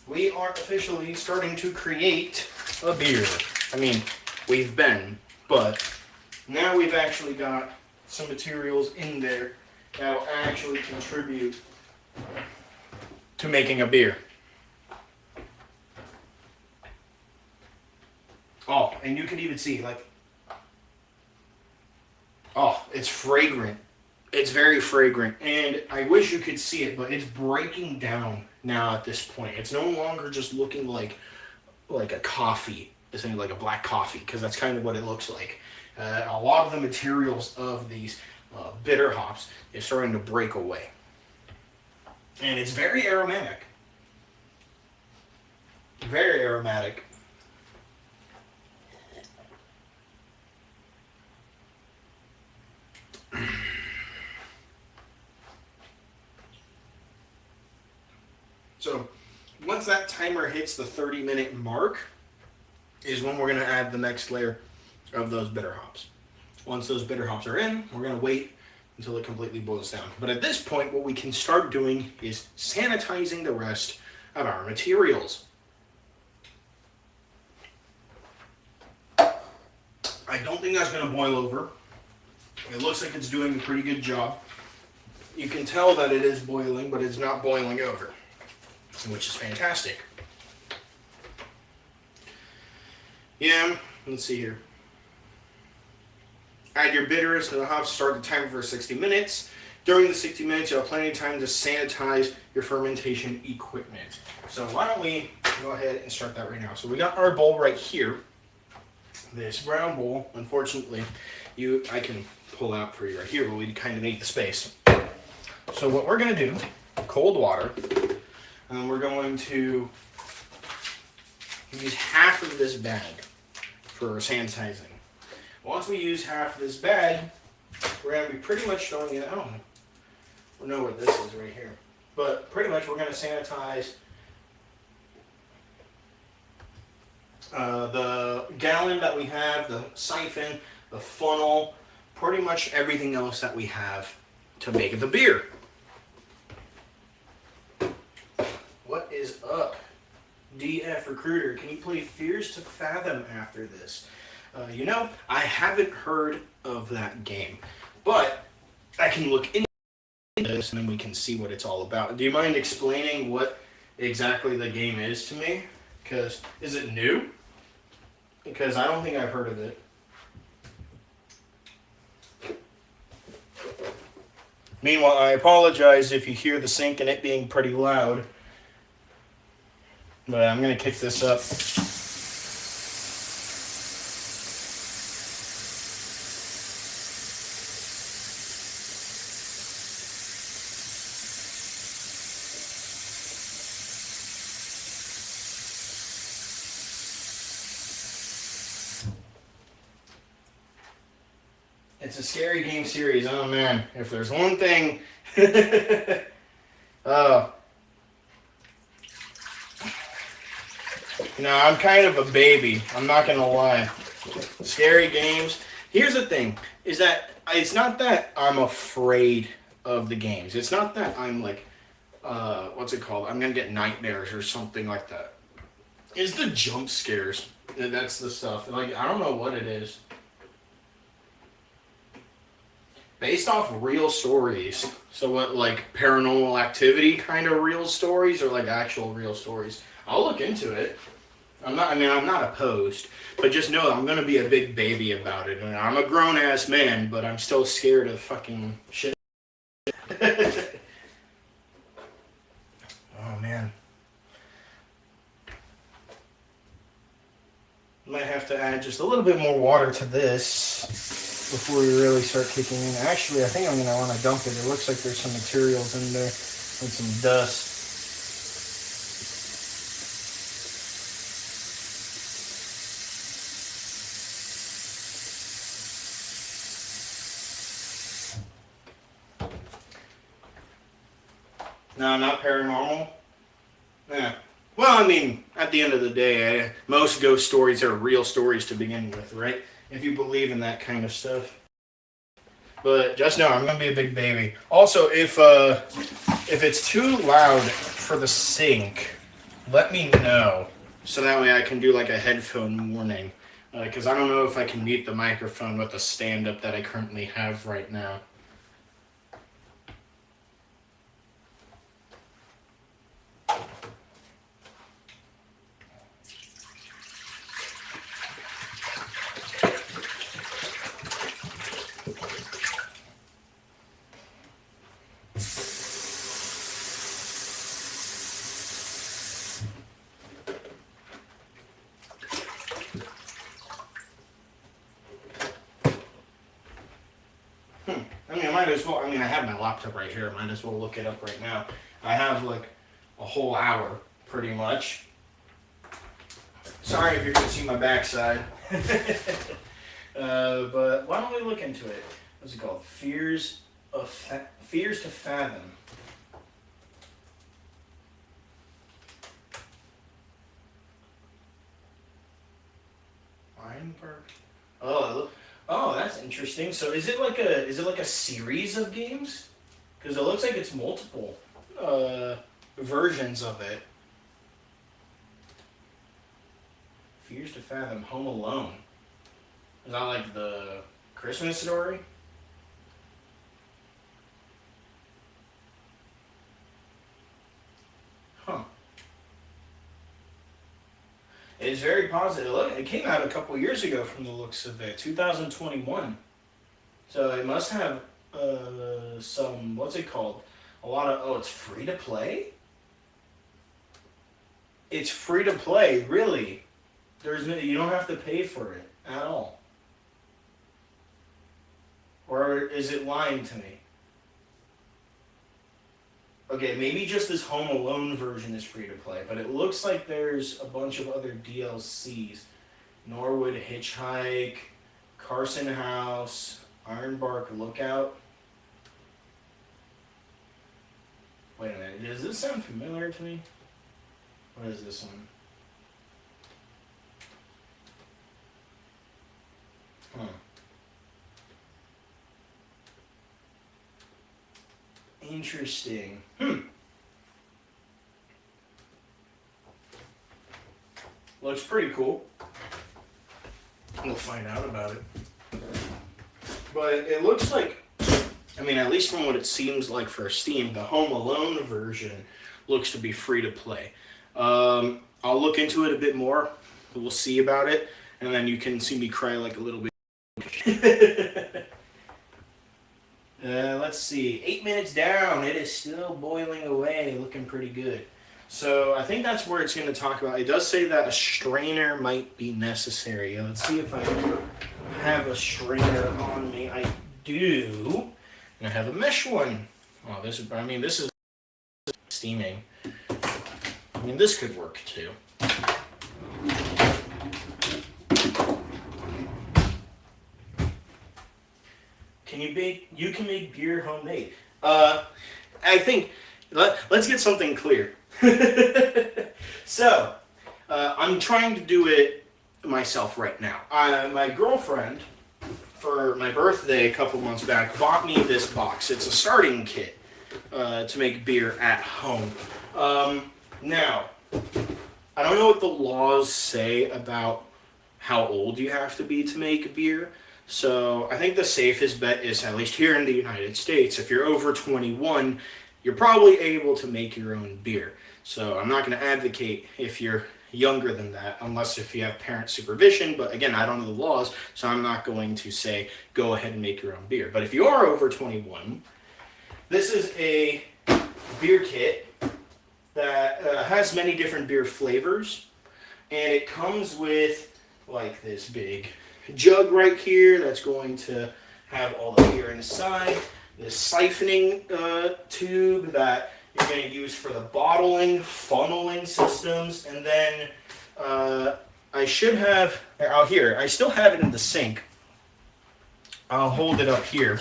We are officially starting to create a beer. I mean, we've been, but now we've actually got some materials in there that will actually contribute to making a beer. Oh, and you can even see, like, oh, it's fragrant. It's very fragrant, and I wish you could see it, but it's breaking down now at this point. It's no longer just looking like a coffee, essentially like a black coffee, because that's kind of what it looks like. A lot of the materials of these bitter hops is starting to break away, and it's very aromatic. Very aromatic. So once that timer hits the 30-minute mark is when we're going to add the next layer of those bitter hops. Once those bitter hops are in, we're going to wait until it completely boils down. But at this point, what we can start doing is sanitizing the rest of our materials. I don't think that's going to boil over. It looks like it's doing a pretty good job. You can tell that it is boiling, but it's not boiling over, which is fantastic. Yeah, let's see here. Add your bitters to the hops, start the timer for 60 minutes. During the 60 minutes, you'll have plenty of time to sanitize your fermentation equipment. So why don't we go ahead and start that right now. So we got our bowl right here. This brown bowl, unfortunately, I can pull out for you right here, but we kind of need the space. So what we're going to do, cold water, and we're going to use half of this bag for sanitizing. Once we use half of this bag, we're going to be pretty much throwing it out. I don't know what this is right here. But pretty much we're going to sanitize The gallon that we have, the siphon, the funnel, pretty much everything else that we have to make the beer. What is up? DF Recruiter, can you play Fears to Fathom after this? You know, I haven't heard of that game, but I can look into this and then we can see what it's all about. Do you mind explaining what exactly the game is to me? Because, is it new? Because I don't think I've heard of it. Meanwhile, I apologize if you hear the sink and it being pretty loud. But I'm going to kick this up. It's a scary game series. Oh man, if there's one thing... Oh. You know, I'm kind of a baby. I'm not going to lie. Scary games. Here's the thing, is that it's not that I'm afraid of the games. It's not that I'm like, what's it called? I'm going to get nightmares or something like that. It's the jump scares. That's the stuff. Like, I don't know what it is. Based off real stories. So what, like Paranormal Activity kind of real stories or like actual real stories? I'll look into it. I'm not opposed, but just know I'm gonna be a big baby about it. And I'm a grown ass man, but I'm still scared of fucking shit. Oh man. Might have to add just a little bit more water to this before we really start kicking in. Actually, I think I'm going to want to dump it. It looks like there's some materials in there and some dust. No, not paranormal. Yeah. Well, I mean, at the end of the day, most ghost stories are real stories to begin with, right? If you believe in that kind of stuff. But just know, I'm gonna be a big baby. Also, if it's too loud for the sink, let me know so that way I can do like a headphone warning. Because I don't know if I can mute the microphone with the stand-up that I currently have right now. I mean, I might as well. I mean, I have my laptop right here. I might as well look it up right now. I have like a whole hour, pretty much. Sorry if you're gonna see my backside. But why don't we look into it? What's it called? Fears to Fathom. Weinberg. Oh, that's interesting. So is it like a series of games? Because it looks like it's multiple versions of it. Fears to Fathom, Home Alone. Is that like the Christmas story? Huh. It's very positive. Look, it came out a couple years ago from the looks of it, 2021. So it must have some, what's it called? It's free to play? It's free to play, really. You don't have to pay for it at all. Or is it lying to me? Okay, maybe just this Home Alone version is free to play, but it looks like there's a bunch of other DLCs. Norwood Hitchhike, Carson House, Ironbark Lookout. Wait a minute, does this sound familiar to me? What is this one? Hmm. Interesting. Looks pretty cool. We'll find out about it. But it looks like, I mean, at least from what it seems like for Steam, the Home Alone version looks to be free to play. I'll look into it a bit more. We'll see about it, and then you can see me cry like a little bit. Let's see. 8 minutes down. It is still boiling away, looking pretty good. So I think that's where it's going to talk about. It does say that a strainer might be necessary. Let's see if I have a strainer on me. I do. And I have a mesh one. Oh, this is steaming. I mean, this could work too. You can make beer homemade. I think, let's get something clear. So, I'm trying to do it myself right now. My girlfriend, for my birthday a couple months back, bought me this box. It's a starting kit to make beer at home. Now, I don't know what the laws say about how old you have to be to make beer. So I think the safest bet is, at least here in the United States, if you're over 21, you're probably able to make your own beer. So I'm not going to advocate if you're younger than that, unless if you have parent supervision. But again, I don't know the laws, so I'm not going to say go ahead and make your own beer. But if you are over 21, this is a beer kit that has many different beer flavors, and it comes with like this big jug right here that's going to have all the beer inside, this siphoning tube that you're going to use for the bottling, funneling systems, and then I should have, I still have it in the sink. I'll hold it up here.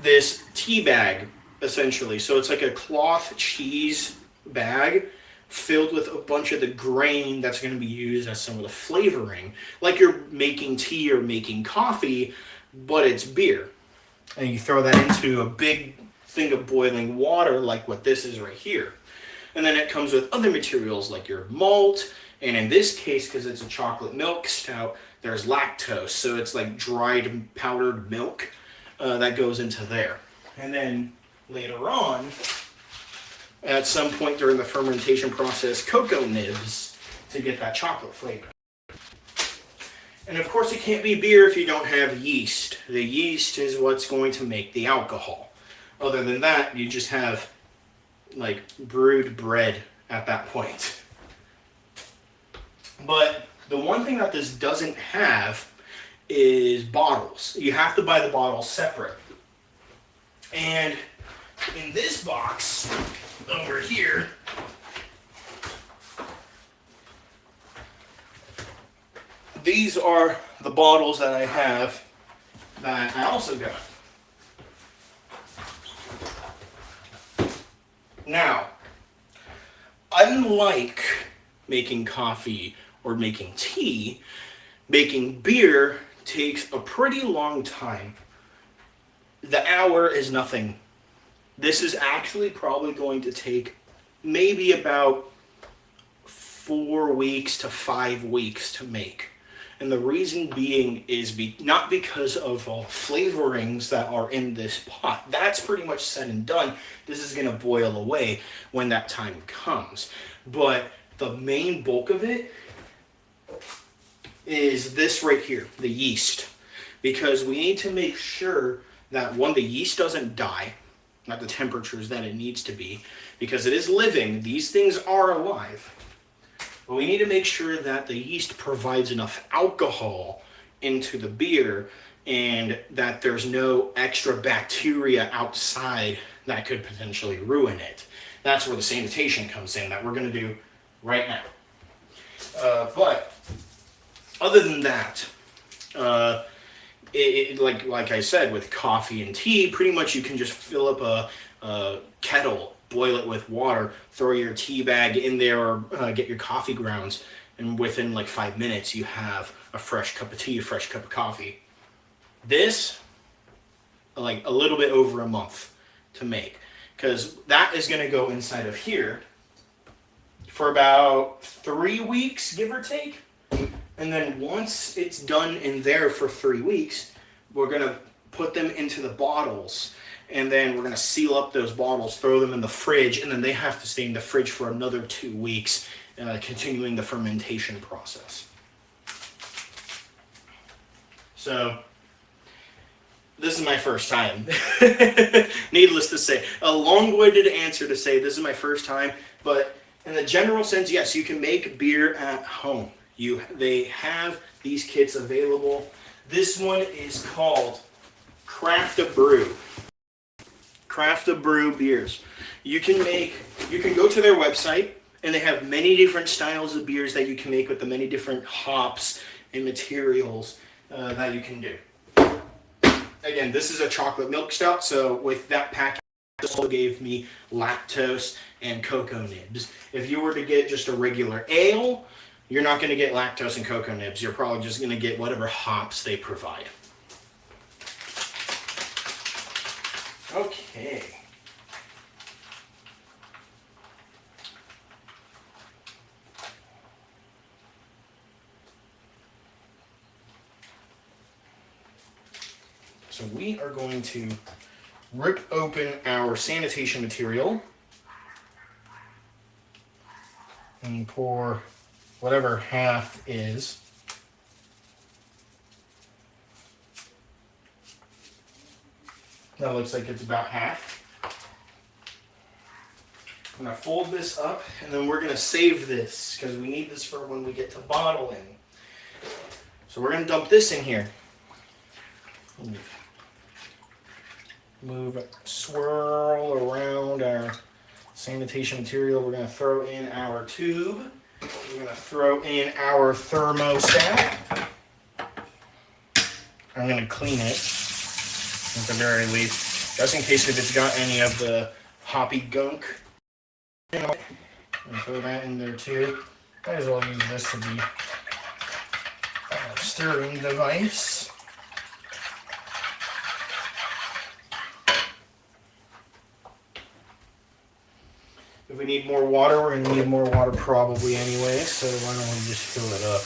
This tea bag, essentially. So it's like a cloth cheese bag filled with a bunch of the grain that's going to be used as some of the flavoring. Like you're making tea or making coffee, but it's beer. And you throw that into a big thing of boiling water like what this is right here. And then it comes with other materials like your malt, and in this case, because it's a chocolate milk stout, there's lactose. So it's like dried powdered milk that goes into there. And then later on, at some point during the fermentation process, cocoa nibs to get that chocolate flavor. And of course, it can't be beer if you don't have yeast. The yeast is what's going to make the alcohol. Other than that, you just have like brewed bread at that point. But the one thing that this doesn't have is bottles. You have to buy the bottles separate. And in this box over here, these are the bottles that I have that I also got. Now, unlike making coffee or making tea, making beer takes a pretty long time. The hour is nothing. This is actually probably going to take maybe about 4 weeks to 5 weeks to make. And the reason being is not because of all flavorings that are in this pot. That's pretty much said and done. This is going to boil away when that time comes. But the main bulk of it is this right here, the yeast. Because we need to make sure that, one, the yeast doesn't die at the temperatures that it needs to be. Because it is living. These things are alive. But we need to make sure that the yeast provides enough alcohol into the beer and that there's no extra bacteria outside that could potentially ruin it. That's where the sanitation comes in, that we're going to do right now. But other than that, like I said, with coffee and tea, pretty much you can just fill up a kettle, boil it with water, throw your tea bag in there, or get your coffee grounds, and within like 5 minutes you have a fresh cup of tea, a fresh cup of coffee. This, like a little bit over a month to make, because that is going to go inside of here for about 3 weeks, give or take. And then once it's done in there for 3 weeks, we're going to put them into the bottles, and then we're going to seal up those bottles, throw them in the fridge, and then they have to stay in the fridge for another 2 weeks, continuing the fermentation process. So this is my first time. Needless to say, a long-winded answer to say this is my first time, but in the general sense, yes, you can make beer at home. They have these kits available. This one is called Craft a Brew. Craft a Brew beers. You can go to their website, and they have many different styles of beers that you can make with the many different hops and materials that you can do. Again, this is a chocolate milk stout, so with that package, it also gave me lactose and cocoa nibs. If you were to get just a regular ale, you're not going to get lactose and cocoa nibs. You're probably just going to get whatever hops they provide. Okay. So we are going to rip open our sanitation material and pour whatever half is. That looks like it's about half. I'm going to fold this up, and then we're going to save this because we need this for when we get to bottling. So we're going to dump this in here. Swirl around our sanitation material. We're going to throw in our tube. We're going to throw in our thermostat. I'm going to clean it at the very least, just in case if it's got any of the hoppy gunk. And throw that in there too. Might as well use this to be a stirring device. If we need more water, we're going to need more water probably anyway, so why don't we just fill it up.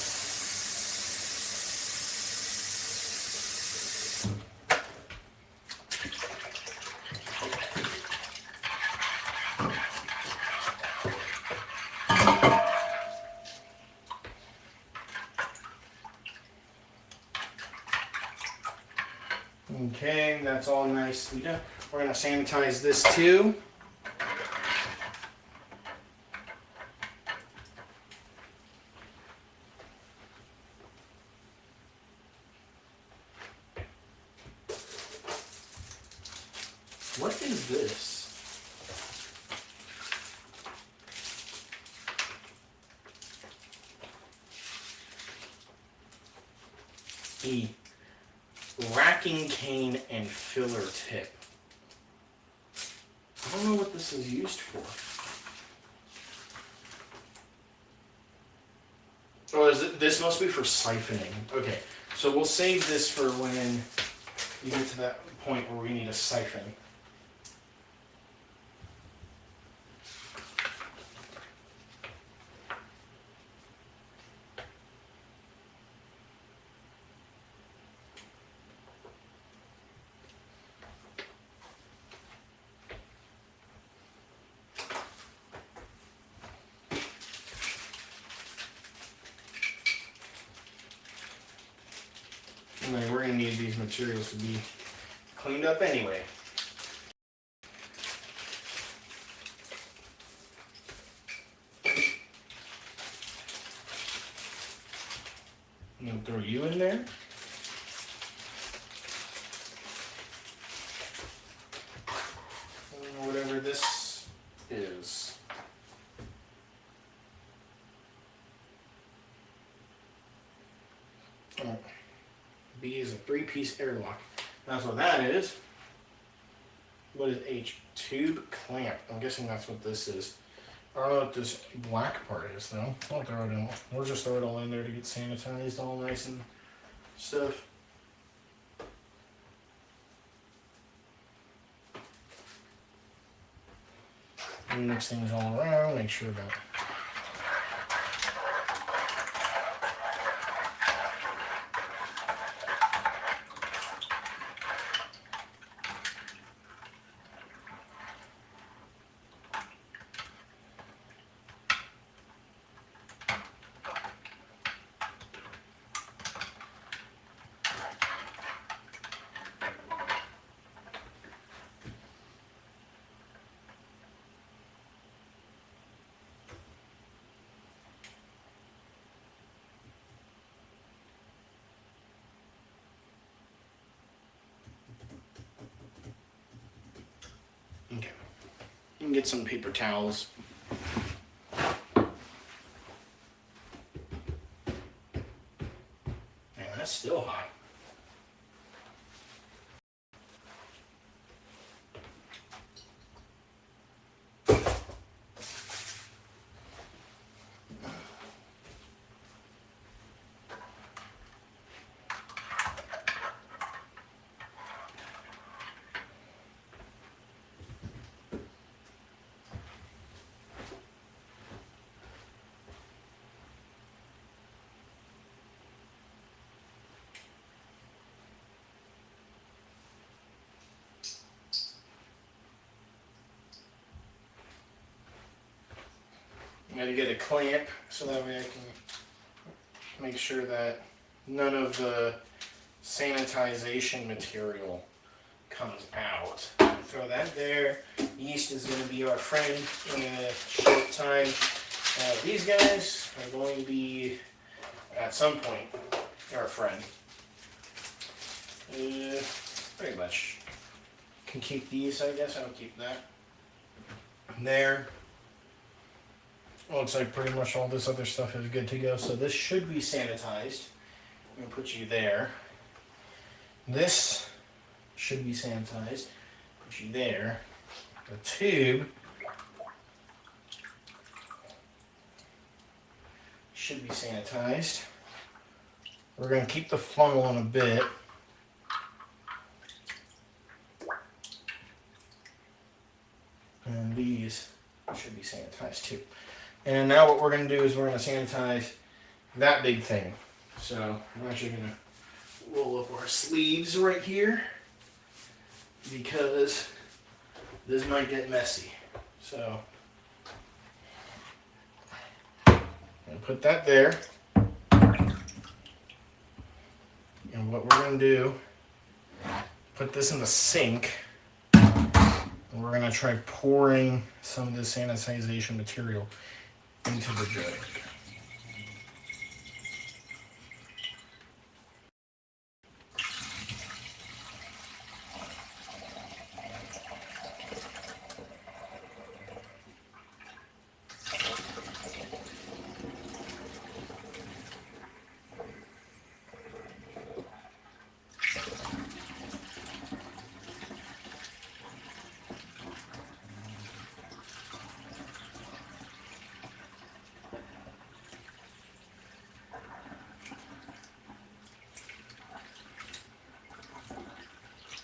Okay, that's all nicely done. We're going to sanitize this too. What is this? A racking cane and filler tip. I don't know what this is used for. Oh, this must be for siphoning. Okay, so we'll save this for when you get to that point where we need a siphon. And then we're going to need these materials to be cleaned up anyway. I'm going to throw you in there. And whatever this is. Oh. B is a 3-piece airlock. That's what that is. What is H? Tube clamp. I'm guessing that's what this is. I don't know what this black part is though. I'll throw it in. We'll just throw it all in there to get sanitized, all nice and stuff. And mix things all around. Make sure that okay. You can get some paper towels. Man, that's still hot. I'm going to get a clamp so that way I can make sure that none of the sanitization material comes out. Throw that there. Yeast is going to be our friend in a short time. These guys are going to be, at some point, our friend. Pretty much. Can keep these, I guess. I'll keep that there. Looks like pretty much all this other stuff is good to go. So this should be sanitized. I'm going to put you there. This should be sanitized. Put you there. The tube should be sanitized. We're going to keep the funnel in a bit. And these should be sanitized too. And now what we're going to do is we're going to sanitize that big thing. So I'm actually going to roll up our sleeves right here because this might get messy. So I'm going to put that there. And what we're going to do, put this in the sink. And we're going to try pouring some of this sanitization material into the jug.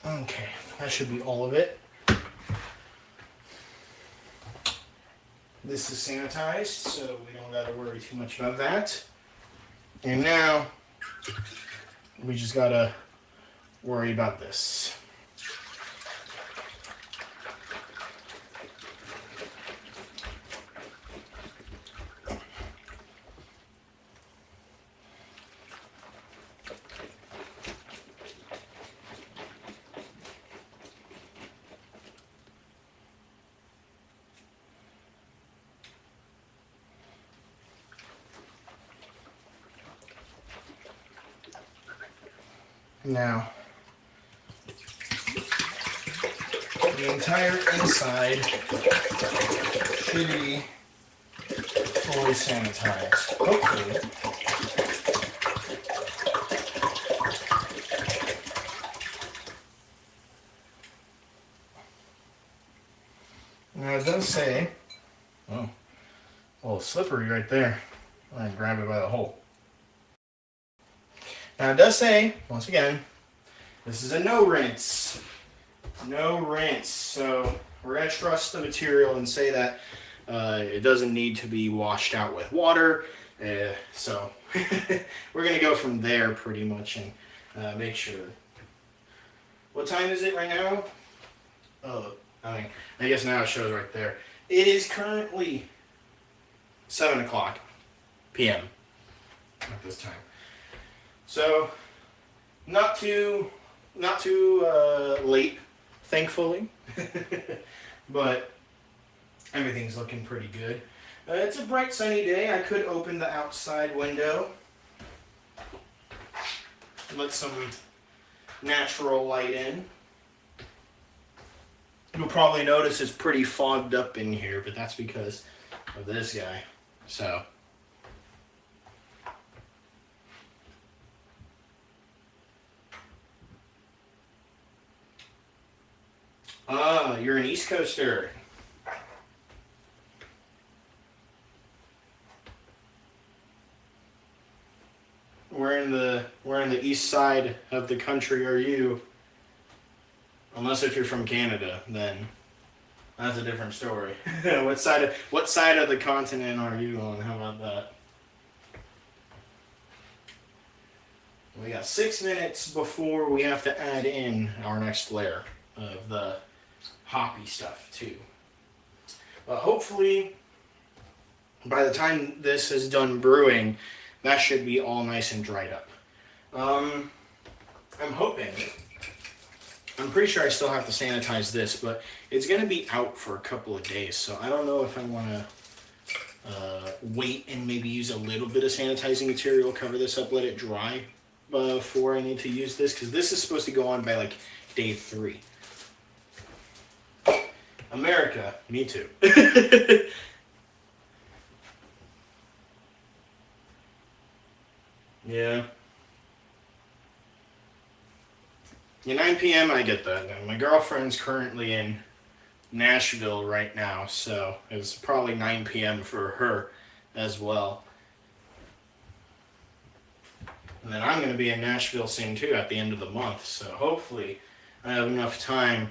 Okay, that should be all of it. This is sanitized, so we don't got to worry too much about that. And now, we just got to worry about this. Now, the entire inside should be fully sanitized, hopefully. Now it does say, oh, A little slippery right there. I grab it by the hole. Now it does say, once again, this is a no rinse. No rinse. So we're going to trust the material and say that it doesn't need to be washed out with water. So we're going to go from there pretty much and make sure. What time is it right now? Oh, I guess now it shows right there. It is currently 7 o'clock p.m. at this time. So not too late, thankfully, but everything's looking pretty good. It's a bright sunny day. I could open the outside window, let some natural light in. You'll probably notice it's pretty fogged up in here, but that's because of this guy. So you're an East Coaster. Where in the east side of the country are you? Unless if you're from Canada, then that's a different story. What side of the continent are you on? How about that? We got 6 minutes before we have to add in our next layer of the hoppy stuff too. But hopefully, by the time this is done brewing, that should be all nice and dried up. I'm hoping. I'm pretty sure I still have to sanitize this, but it's going to be out for a couple of days, so I don't know if I want to wait and maybe use a little bit of sanitizing material, cover this up, let it dry before I need to use this, because this is supposed to go on by like day 3. America, me too. Yeah. Yeah, 9 p.m. I get that. My girlfriend's currently in Nashville right now, so it's probably 9 p.m. for her as well. And then I'm going to be in Nashville soon too at the end of the month, so hopefully I have enough time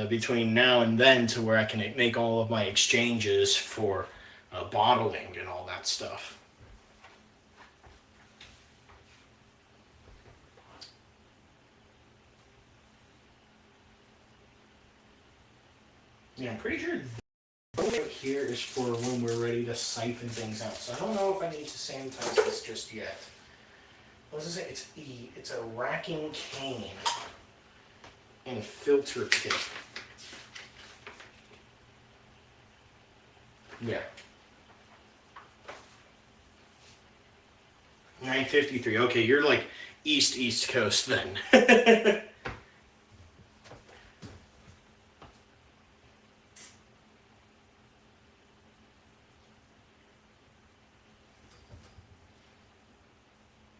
between now and then to where I can make all of my exchanges for bottling and all that stuff. Yeah, I'm pretty sure right here is for when we're ready to siphon things out. So I don't know if I need to sanitize this just yet. What does it say? It's a racking cane and a filter kit. Yeah. 9:53. Okay, you're like East Coast then.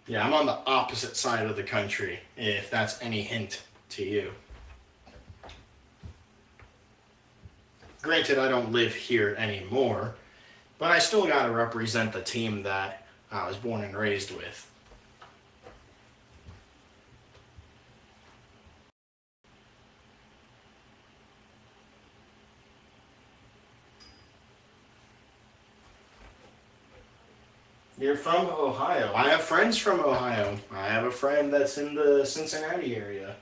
Yeah, I'm on the opposite side of the country, if that's any hint to you. Granted, I don't live here anymore, but I still gotta represent the team that I was born and raised with. You're from Ohio. I have friends from Ohio. I have a friend that's in the Cincinnati area.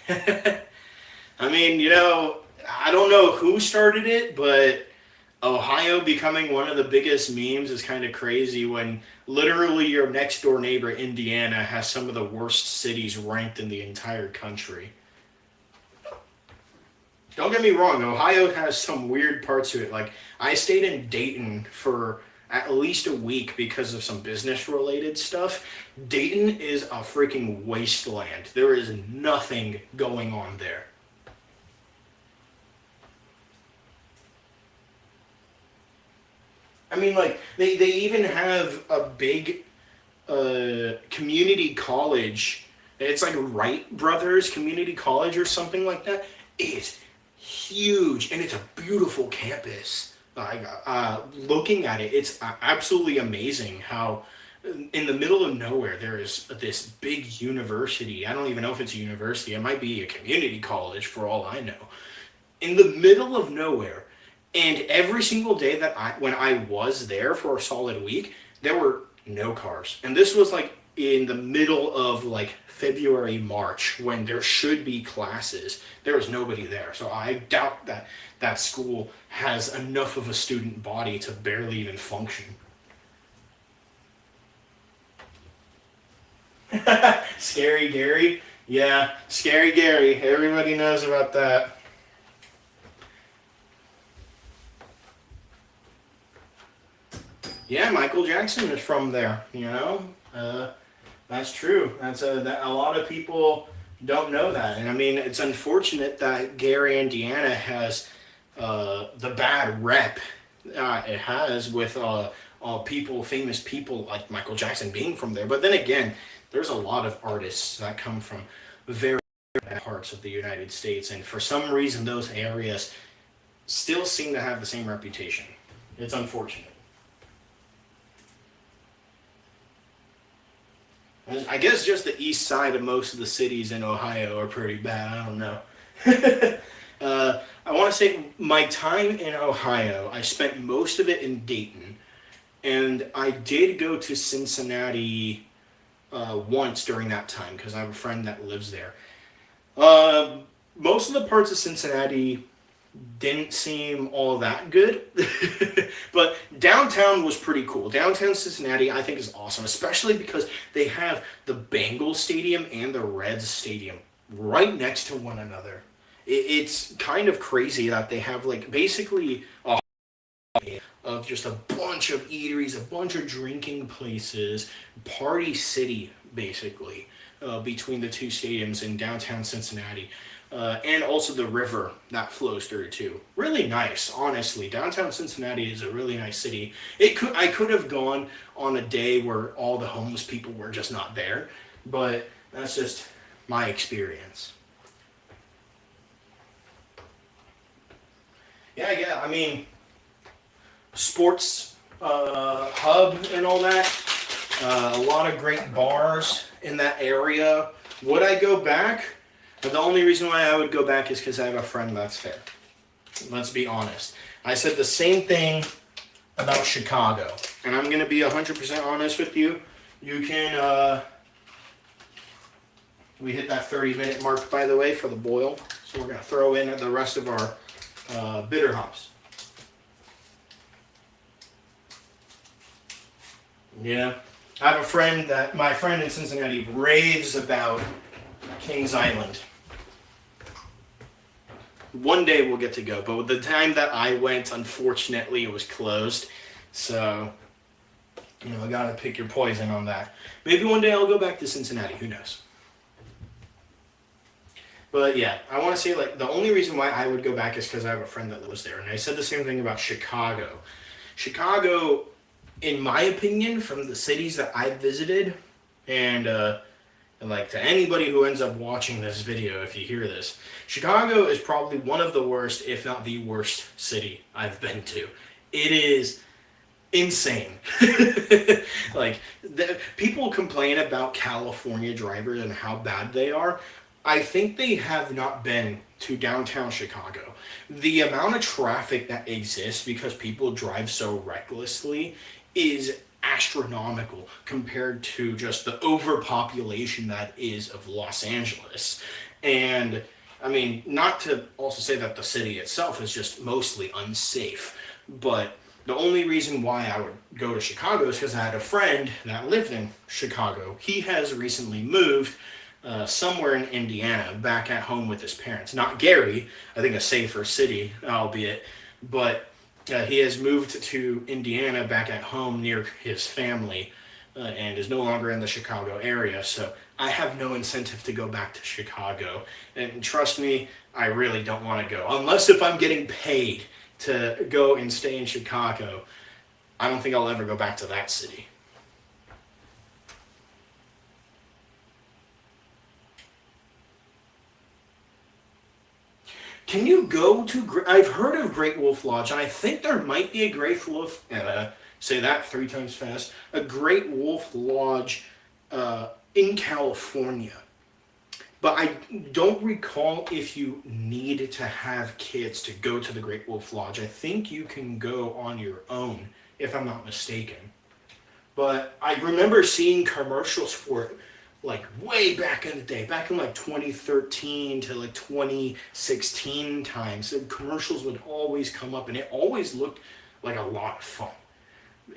I mean, I don't know who started it, but Ohio becoming one of the biggest memes is kind of crazy when literally your next door neighbor, Indiana, has some of the worst cities ranked in the entire country. Don't get me wrong, Ohio has some weird parts to it. Like, I stayed in Dayton for at least a week because of some business related stuff. Dayton is a freaking wasteland. There is nothing going on there. I mean, like, they even have a big community college. It's like Wright Brothers Community College or something like that. It's huge, and it's a beautiful campus. Looking at it, it's absolutely amazing how in the middle of nowhere there is this big university. I don't even know if it's a university. It might be a community college for all I know. In the middle of nowhere, and every single day that when I was there for a solid week, there were no cars. And this was like in the middle of like February, March, when there should be classes. There was nobody there. So I doubt that that school has enough of a student body to barely even function. Scary Gary? Yeah, Scary Gary. Everybody knows about that. Yeah, Michael Jackson is from there, you know? That's true. A lot of people don't know that. And I mean, it's unfortunate that Gary, Indiana has the bad rep it has with people, famous people like Michael Jackson being from there. But then again, there's a lot of artists that come from very bad parts of the United States. And for some reason, those areas still seem to have the same reputation. It's unfortunate. I guess just the east side of most of the cities in Ohio are pretty bad. I don't know. I want to say my time in Ohio, I spent most of it in Dayton, and I did go to Cincinnati once during that time because I have a friend that lives there. Uh, Most of the parts of Cincinnati didn't seem all that good. But downtown was pretty cool. Downtown Cincinnati, I think, is awesome, especially because they have the Bengals Stadium and the Reds Stadium right next to one another. It's kind of crazy that they have like basically a of just a bunch of eateries, a bunch of drinking places, party city basically between the two stadiums in downtown Cincinnati. And also the river that flows through too. Really nice, honestly. Downtown Cincinnati is a really nice city. I could have gone on a day where all the homeless people were just not there, but that's just my experience. Yeah, yeah. I mean, sports hub and all that. A lot of great bars in that area. Would I go back? But the only reason why I would go back is because I have a friend that's there. Let's be honest. I said the same thing about Chicago. And I'm going to be 100% honest with you. You can, we hit that 30-minute mark, by the way, for the boil. So we're going to throw in the rest of our bitter hops. Yeah. I have a friend my friend in Cincinnati raves about Kings Island. One day we'll get to go, but with the time that I went, unfortunately, it was closed. So, I gotta pick your poison on that. Maybe one day I'll go back to Cincinnati. Who knows? But yeah, I want to say like the only reason why I would go back is because I have a friend that lives there, and I said the same thing about Chicago. Chicago, in my opinion, from the cities that I've visited, and like to anybody who ends up watching this video, if you hear this, Chicago is probably one of the worst, if not the worst city I've been to. It is insane. Like people complain about California drivers and how bad they are. I think they have not been to downtown Chicago. The amount of traffic that exists because people drive so recklessly is astronomical compared to just the overpopulation that is of Los Angeles. And I mean, not to also say that the city itself is just mostly unsafe, but the only reason why I would go to Chicago is because I had a friend that lived in Chicago. He has recently moved somewhere in Indiana, back at home with his parents. Not Gary, I think a safer city, albeit, but he has moved to Indiana back at home near his family and is no longer in the Chicago area. So I have no incentive to go back to Chicago. And trust me, I really don't want to go. Unless if I'm getting paid to go and stay in Chicago, I don't think I'll ever go back to that city. Can you go to? I've heard of Great Wolf Lodge, and I think there might be a Great Wolf. Say that 3 times fast. A Great Wolf Lodge in California, but I don't recall if you need to have kids to go to the Great Wolf Lodge. I think you can go on your own, if I'm not mistaken. But I remember seeing commercials for it like way back in the day, back in like 2013 to like 2016 times. The commercials would always come up and it always looked like a lot of fun.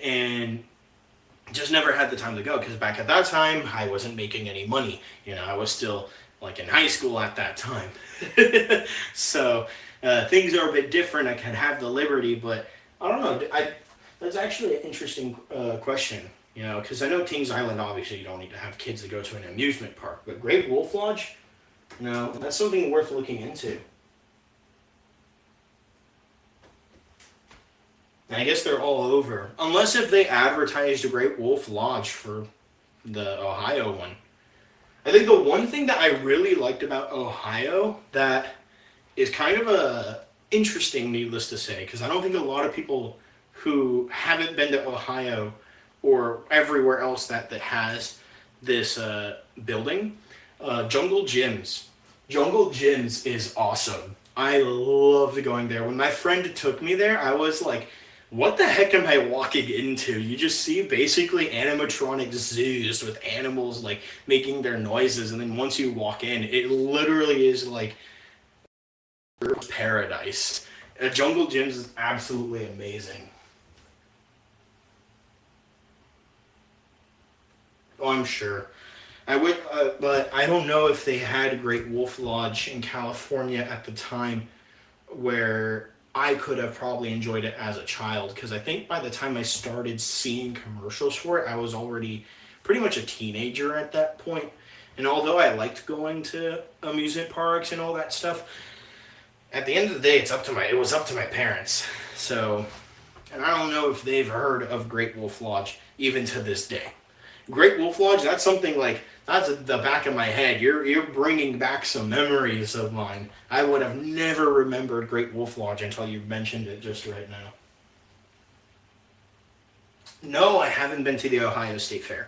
And just never had the time to go because back at that time I wasn't making any money. You know, I was still like in high school at that time. So things are a bit different. I can have the liberty, but I don't know. That's actually an interesting question. You know, because I know Kings Island, obviously, you don't need to have kids to go to an amusement park. But Great Wolf Lodge, you know, that's something worth looking into. And I guess they're all over. Unless if they advertised a Great Wolf Lodge for the Ohio one. I think the one thing that I really liked about Ohio that is kind of a interesting, needless to say, because I don't think a lot of people who haven't been to Ohio or everywhere else that has this building, Jungle Gyms. Jungle Gyms is awesome. I loved going there. When my friend took me there, I was like, what the heck am I walking into? You just see basically animatronic zoos with animals like making their noises, and then once you walk in, it literally is like paradise. Jungle Gyms is absolutely amazing. Oh, I'm sure. I would, but I don't know if they had a Great Wolf Lodge in California at the time where I could have probably enjoyed it as a child. Because I think by the time I started seeing commercials for it, I was already pretty much a teenager at that point. And although I liked going to amusement parks and all that stuff, at the end of the day, it was up to my parents. So, and I don't know if they've heard of Great Wolf Lodge even to this day. Great Wolf Lodge, that's something like that's at the back of my head. You're bringing back some memories of mine. I would have never remembered Great Wolf Lodge until you mentioned it just right now. No, I haven't been to the Ohio State Fair.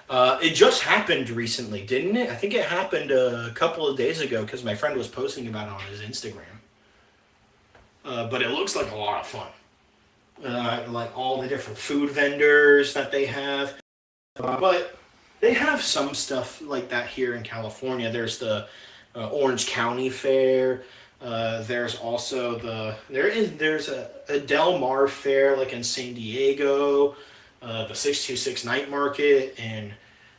It just happened recently, didn't it? I think it happened a couple of days ago because my friend was posting about it on his Instagram. But it looks like a lot of fun. Like all the different food vendors that they have. But they have some stuff like that here in California. There's the Orange County Fair. There's also there's a Del Mar Fair like in San Diego. The 626 Night Market in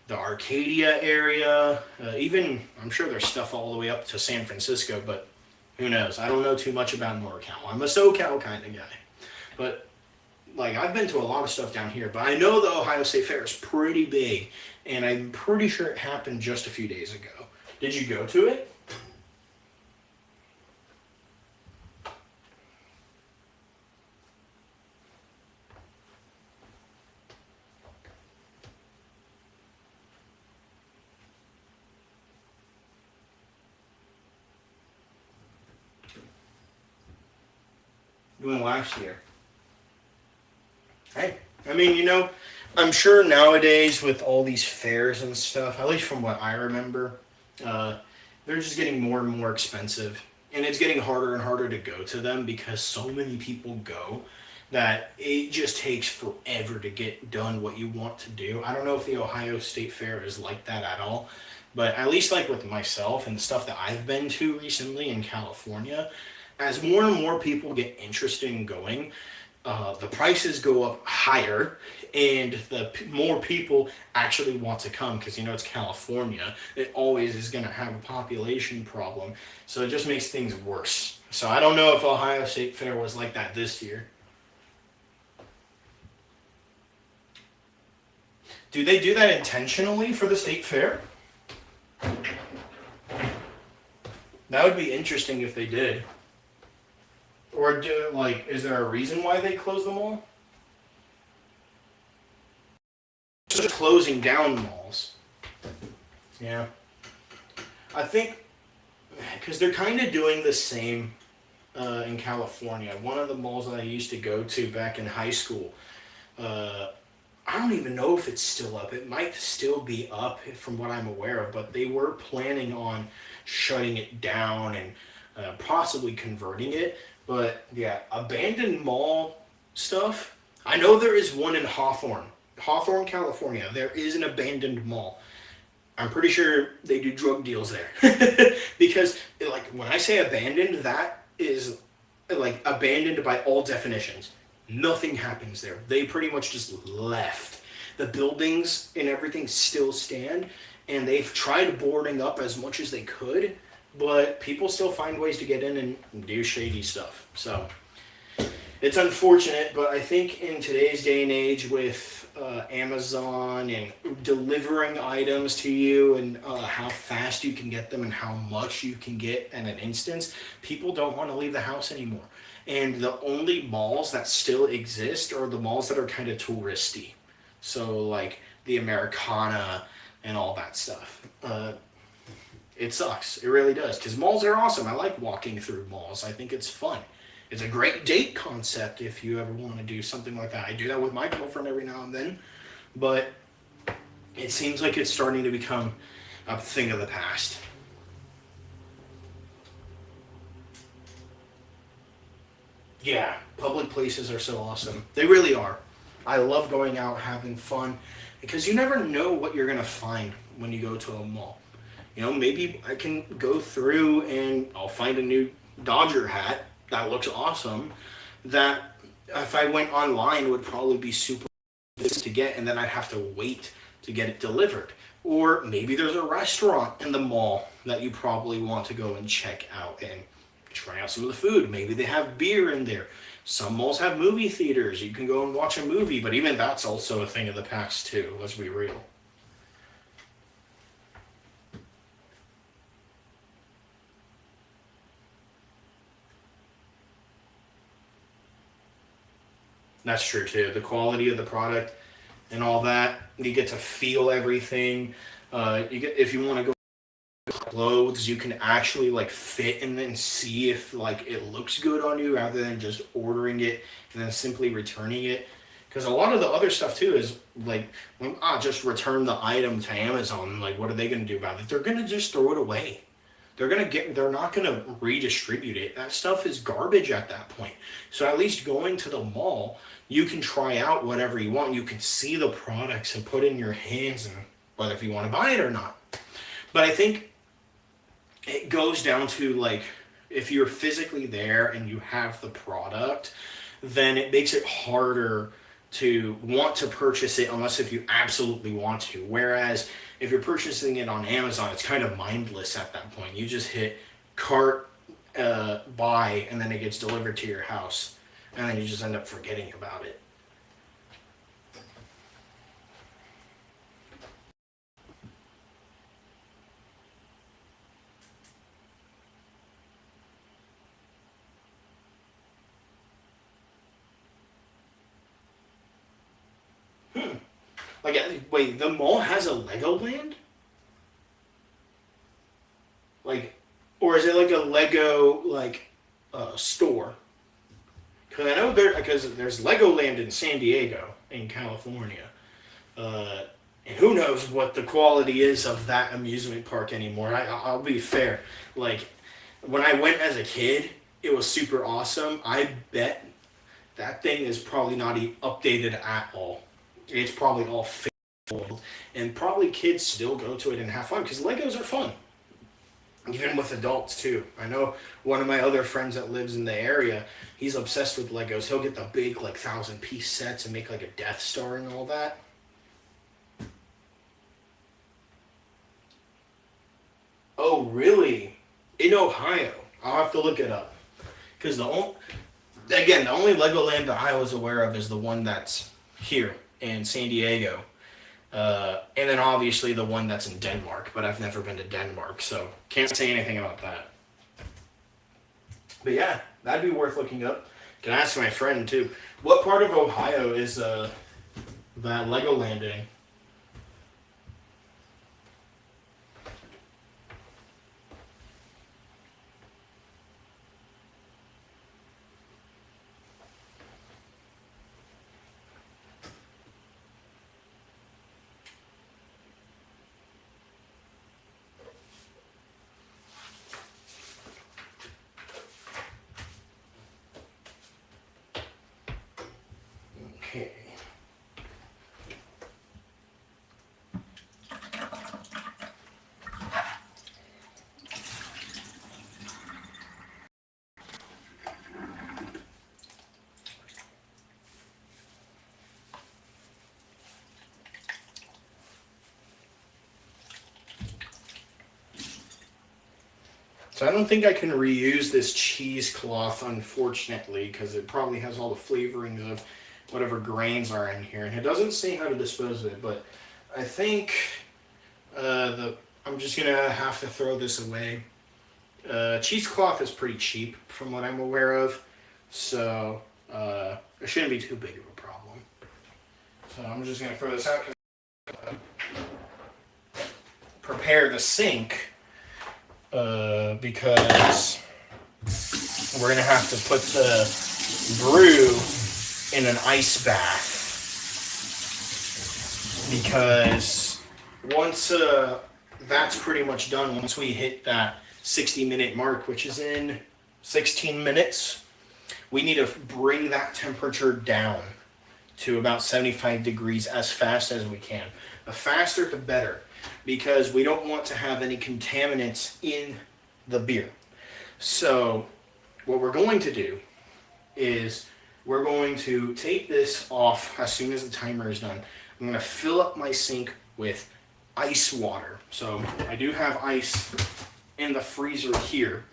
the Arcadia area. Even I'm sure there's stuff all the way up to San Francisco, but who knows? I don't know too much about NorCal. I'm a SoCal kind of guy, but like I've been to a lot of stuff down here, but I know the Ohio State Fair is pretty big, and I'm pretty sure it happened just a few days ago. Did you go to it? You went last year. Hey, I mean, you know, I'm sure nowadays with all these fairs and stuff, at least from what I remember, uh, they're just getting more and more expensive. And it's getting harder and harder to go to them because so many people go that it just takes forever to get done what you want to do. I don't know if the Ohio State Fair is like that at all, but at least like with myself and the stuff that I've been to recently in California, as more and more people get interested in going, the prices go up higher and more people actually want to come because you know it's California. It always is going to have a population problem, so it just makes things worse. So I don't know if Ohio State Fair was like that this year. Do they do that intentionally for the state fair? That would be interesting if they did. Or is there a reason why they close them all? Just closing down malls. Yeah. I think, because they're kind of doing the same in California. One of the malls that I used to go to back in high school, uh, I don't even know if it's still up. It might still be up from what I'm aware of, but they were planning on shutting it down and possibly converting it. But yeah, abandoned mall stuff. I know there is one in Hawthorne, California. There is an abandoned mall. I'm pretty sure they do drug deals there. Because, like, when I say abandoned, that is, like, abandoned by all definitions. Nothing happens there. They pretty much just left. The buildings and everything still stand, and they've tried boarding up as much as they could, but people still find ways to get in and do shady stuff. So, it's unfortunate, but I think in today's day and age with Amazon and delivering items to you and how fast you can get them and how much you can get in an instance, people don't want to leave the house anymore. And the only malls that still exist are the malls that are kind of touristy. So like the Americana and all that stuff. It sucks. It really does. Because malls are awesome. I like walking through malls. I think it's fun. It's a great date concept if you ever want to do something like that. I do that with my girlfriend every now and then, but it seems like it's starting to become a thing of the past. Yeah, public places are so awesome. They really are. I love going out, having fun, because you never know what you're going to find when you go to a mall. You know, maybe I can go through and I'll find a new Dodger hat that looks awesome, that if I went online would probably be super to get, and then I'd have to wait to get it delivered. Or maybe there's a restaurant in the mall that you probably want to go and check out and try out some of the food. Maybe they have beer in there. Some malls have movie theaters. You can go and watch a movie, but even that's also a thing of the past too, let's be real. That's true too. The quality of the product and all that, you get to feel everything. You get, if you want to go clothes, you can actually like fit and then see if like it looks good on you rather than just ordering it and then simply returning it. Because a lot of the other stuff too is like, when just return the item to Amazon. Like, what are they going to do about it? They're going to just throw it away. They're not gonna redistribute it. That stuff is garbage at that point. So at least going to the mall, you can try out whatever you want. You can see the products and put it in your hands, and whether if you want to buy it or not. But I think it goes down to like, if you're physically there and you have the product, then it makes it harder to want to purchase it unless if you absolutely want to. Whereas if you're purchasing it on Amazon, it's kind of mindless at that point. You just hit cart, buy, and then it gets delivered to your house. And then you just end up forgetting about it. Like, wait, the mall has a Legoland? Like, or is it like a Lego, like, store? Because I know because there's Legoland in San Diego, in California. Uh, and who knows what the quality is of that amusement park anymore. I'll be fair. Like, when I went as a kid, it was super awesome. I bet that thing is probably not updated at all. It's probably all failed. And probably kids still go to it and have fun, because Legos are fun. Even with adults too. I know one of my other friends that lives in the area, he's obsessed with Legos. He'll get the big like 1,000-piece sets and make like a Death Star and all that. Oh, really? In Ohio? I'll have to look it up. Because the only Legoland that I was aware of is the one that's here in San Diego. And then obviously the one that's in Denmark, but I've never been to Denmark, so can't say anything about that. But yeah, that'd be worth looking up. Can ask my friend too. What part of Ohio is that Legoland in? So I don't think I can reuse this cheesecloth, unfortunately, because it probably has all the flavorings of whatever grains are in here. And it doesn't say how to dispose of it, but I think I'm just going to have to throw this away. Cheesecloth is pretty cheap from what I'm aware of, so it shouldn't be too big of a problem. So I'm just going to throw this out. Prepare the sink because we're gonna have to put the brew in an ice bath because once that's pretty much done, once we hit that 60-minute mark, which is in 16 minutes, we need to bring that temperature down to about 75 degrees as fast as we can. The faster the better, because we don't want to have any contaminants in the beer. So what we're going to do is we're going to take this off as soon as the timer is done. I'm going to fill up my sink with ice water. So I do have ice in the freezer here.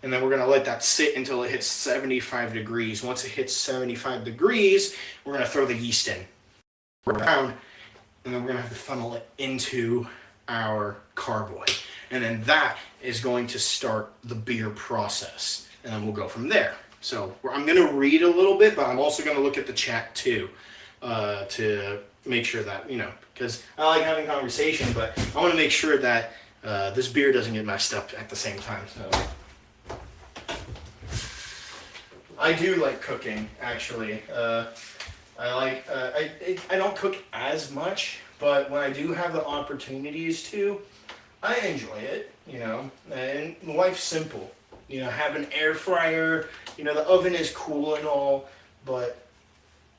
And then we're going to let that sit until it hits 75 degrees. Once it hits 75 degrees, we're going to throw the yeast in around, and then we're going to have to funnel it into our carboy. And then that is going to start the beer process. And then we'll go from there. So I'm going to read a little bit, but I'm also going to look at the chat too to make sure that, because I like having conversation, but I want to make sure that this beer doesn't get messed up at the same time. So I do like cooking, actually. I don't cook as much, but when I do have the opportunities to, I enjoy it, and life's simple. Have an air fryer, the oven is cool and all, but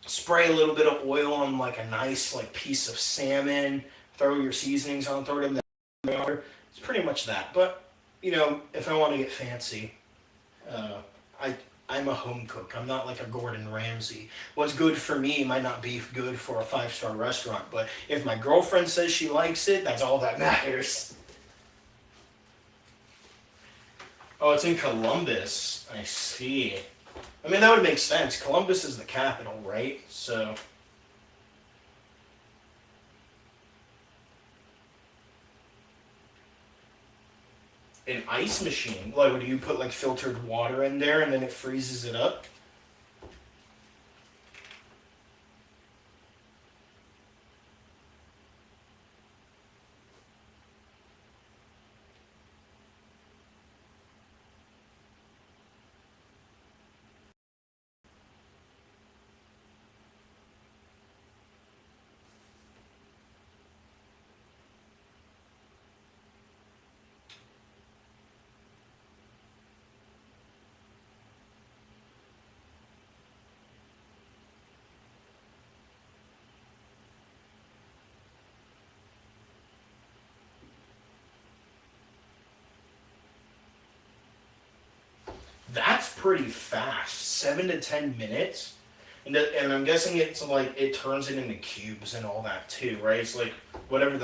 spray a little bit of oil on like a nice piece of salmon, throw your seasonings on, throw it in the water. It's pretty much that. But, if I want to get fancy, I'm a home cook. I'm not like a Gordon Ramsay. What's good for me might not be good for a 5-star restaurant, but if my girlfriend says she likes it, that's all that matters. Oh, it's in Columbus. I see. I mean, that would make sense. Columbus is the capital, right? So an ice machine? Like, do you put filtered water in there and then it freezes it up? That's pretty fast. 7 to 10 minutes. And I'm guessing it's it turns it into cubes and all that too, right? It's like whatever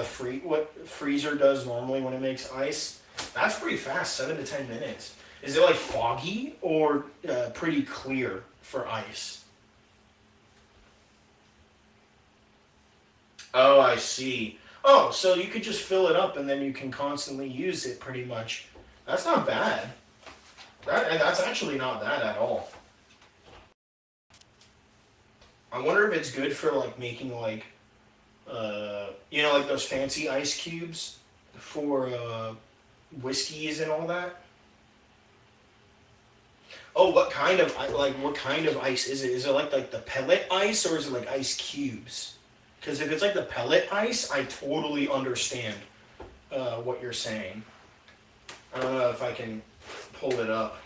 what freezer does normally when it makes ice. That's pretty fast, 7 to 10 minutes. Is it foggy or pretty clear for ice? Oh, I see. Oh, so you could just fill it up and then you can constantly use it pretty much. That's not bad. That's actually not bad at all. I wonder if it's good for making those fancy ice cubes for whiskeys and all that. Oh, what kind of ice is it? Is it like the pellet ice or is it ice cubes? Because if it's the pellet ice, I totally understand what you're saying. I don't know if I can pull it up.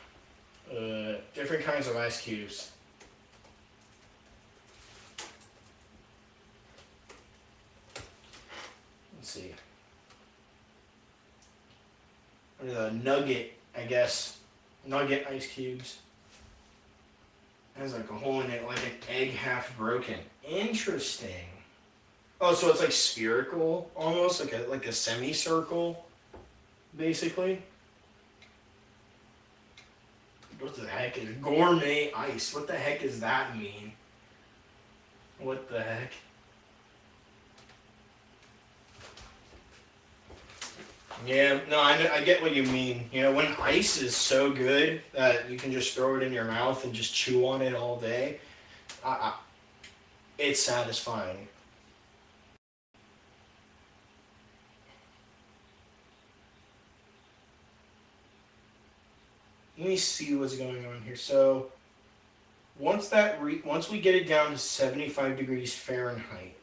Different kinds of ice cubes. Let's see. The nugget, I guess. Nugget ice cubes. It has a hole in it, like an egg half broken. Interesting. Oh, so it's spherical almost, like a semicircle, basically. What the heck is gourmet ice? What the heck does that mean? What the heck? Yeah, no, I get what you mean. You know, when ice is so good that you can just throw it in your mouth and just chew on it all day, it's satisfying. Let me see what's going on here. So once we get it down to 75 degrees Fahrenheit,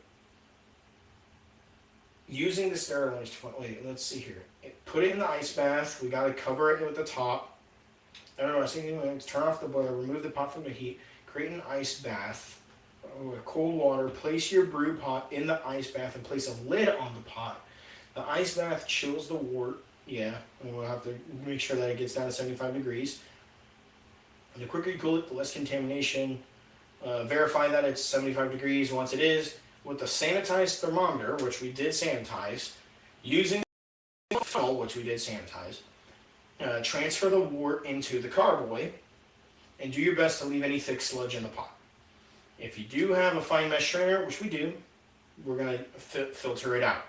using the sterilized wait, let's see here. Put it in the ice bath. We got to cover it with the top. I don't know. I was thinking, turn off the boiler, remove the pot from the heat, create an ice bath with cold water. Place your brew pot in the ice bath and place a lid on the pot. The ice bath chills the wort. Yeah, and we'll have to make sure that it gets down to 75 degrees. And the quicker you cool it, the less contamination. Verify that it's 75 degrees once it is with the sanitized thermometer, which we did sanitize, using the funnel, which we did sanitize. Transfer the wort into the carboy and do your best to leave any thick sludge in the pot. If you do have a fine mesh strainer, which we do, we're going to filter it out.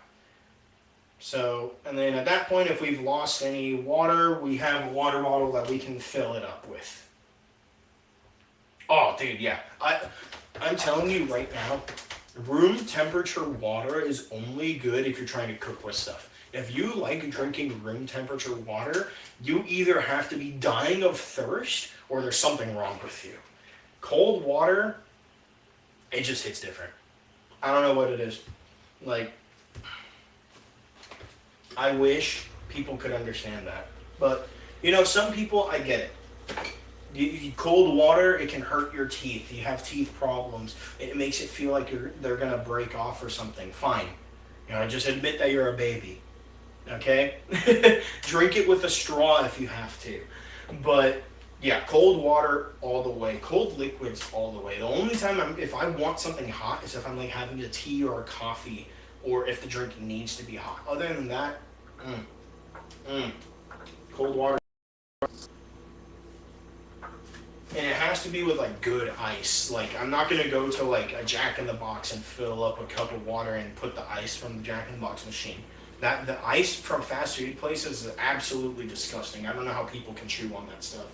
So, and then at that point, if we've lost any water, we have a water bottle that we can fill it up with. Oh, dude, yeah. I'm telling you right now, room temperature water is only good if you're trying to cook with stuff. If you like drinking room temperature water, you either have to be dying of thirst or there's something wrong with you. Cold water, it just hits different. I don't know what it is. Like, I wish people could understand that. But, you know, some people, I get it. Cold water, it can hurt your teeth. You have teeth problems. It makes it feel like they're going to break off or something. Fine. You know, just admit that you're a baby. Okay? Drink it with a straw if you have to. But, yeah, cold water all the way. Cold liquids all the way. The only time if I want something hot is if I'm like having a tea or a coffee, or if the drink needs to be hot. Other than that, cold water. And it has to be with like good ice. Like, I'm not gonna go to like a Jack in the Box and fill up a cup of water and put the ice from the Jack in the Box machine. That the ice from fast food places is absolutely disgusting. I don't know how people can chew on that stuff.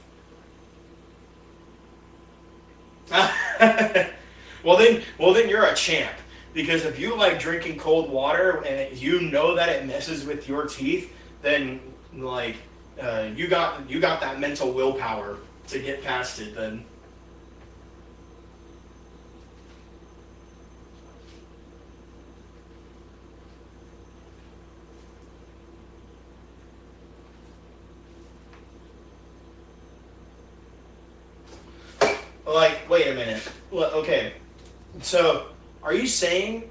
Well then you're a champ. Because if you like drinking cold water and you know that it messes with your teeth, then like you got that mental willpower to get past it. Then like, wait a minute. Well, okay, so are you saying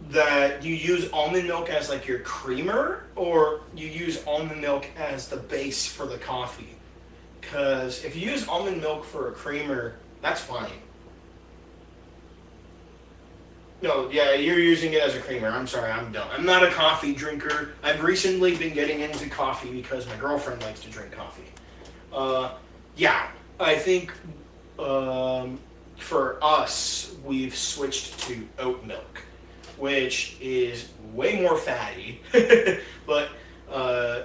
that you use almond milk as like your creamer, or you use almond milk as the base for the coffee? Because if you use almond milk for a creamer, that's fine. No, yeah, you're using it as a creamer. I'm sorry, I'm dumb. I'm not a coffee drinker. I've recently been getting into coffee because my girlfriend likes to drink coffee. Yeah, I think for us, we've switched to oat milk, which is way more fatty. But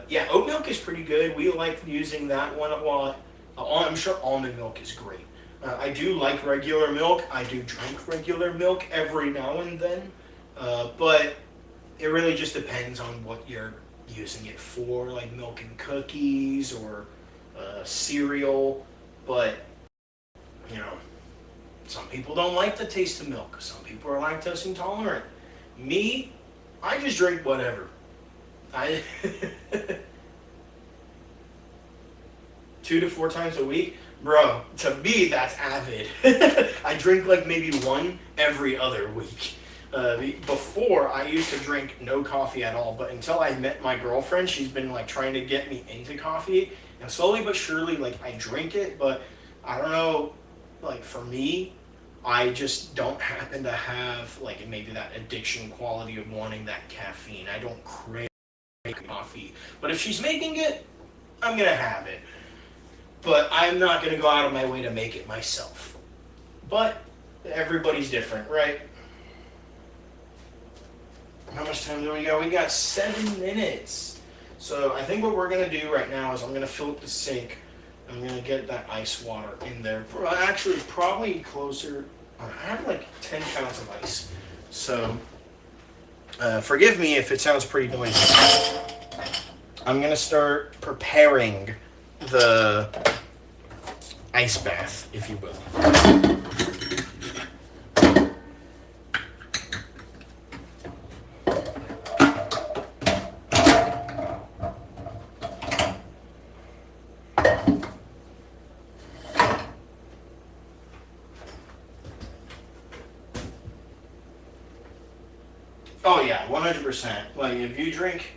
yeah, oat milk is pretty good. We like using that one a lot. I'm sure almond milk is great. I do like regular milk. I do drink regular milk every now and then. But it really just depends on what you're using it for, like milk and cookies or cereal. But, you know, some people don't like the taste of milk. Some people are lactose intolerant. Me, I just drink whatever. I 2 to 4 times a week, bro. To me, that's avid. I drink like maybe one every other week. Before, I used to drink no coffee at all, but until I met my girlfriend, she's been like trying to get me into coffee, and slowly but surely, like I drink it, but I don't know, like for me, I just don't happen to have like maybe that addiction quality of wanting that caffeine. I don't crave coffee, but if she's making it, I'm gonna have it. but I'm not going to go out of my way to make it myself. But everybody's different, right? How much time do we got? We got 7 minutes. So I think what we're going to do right now is I'm going to fill up the sink. I'm going to get that ice water in there. Actually, probably closer. I have like 10 pounds of ice. So forgive me if it sounds pretty noisy. I'm going to start preparing the ice bath, if you will. Oh yeah, 100%. Like if you drink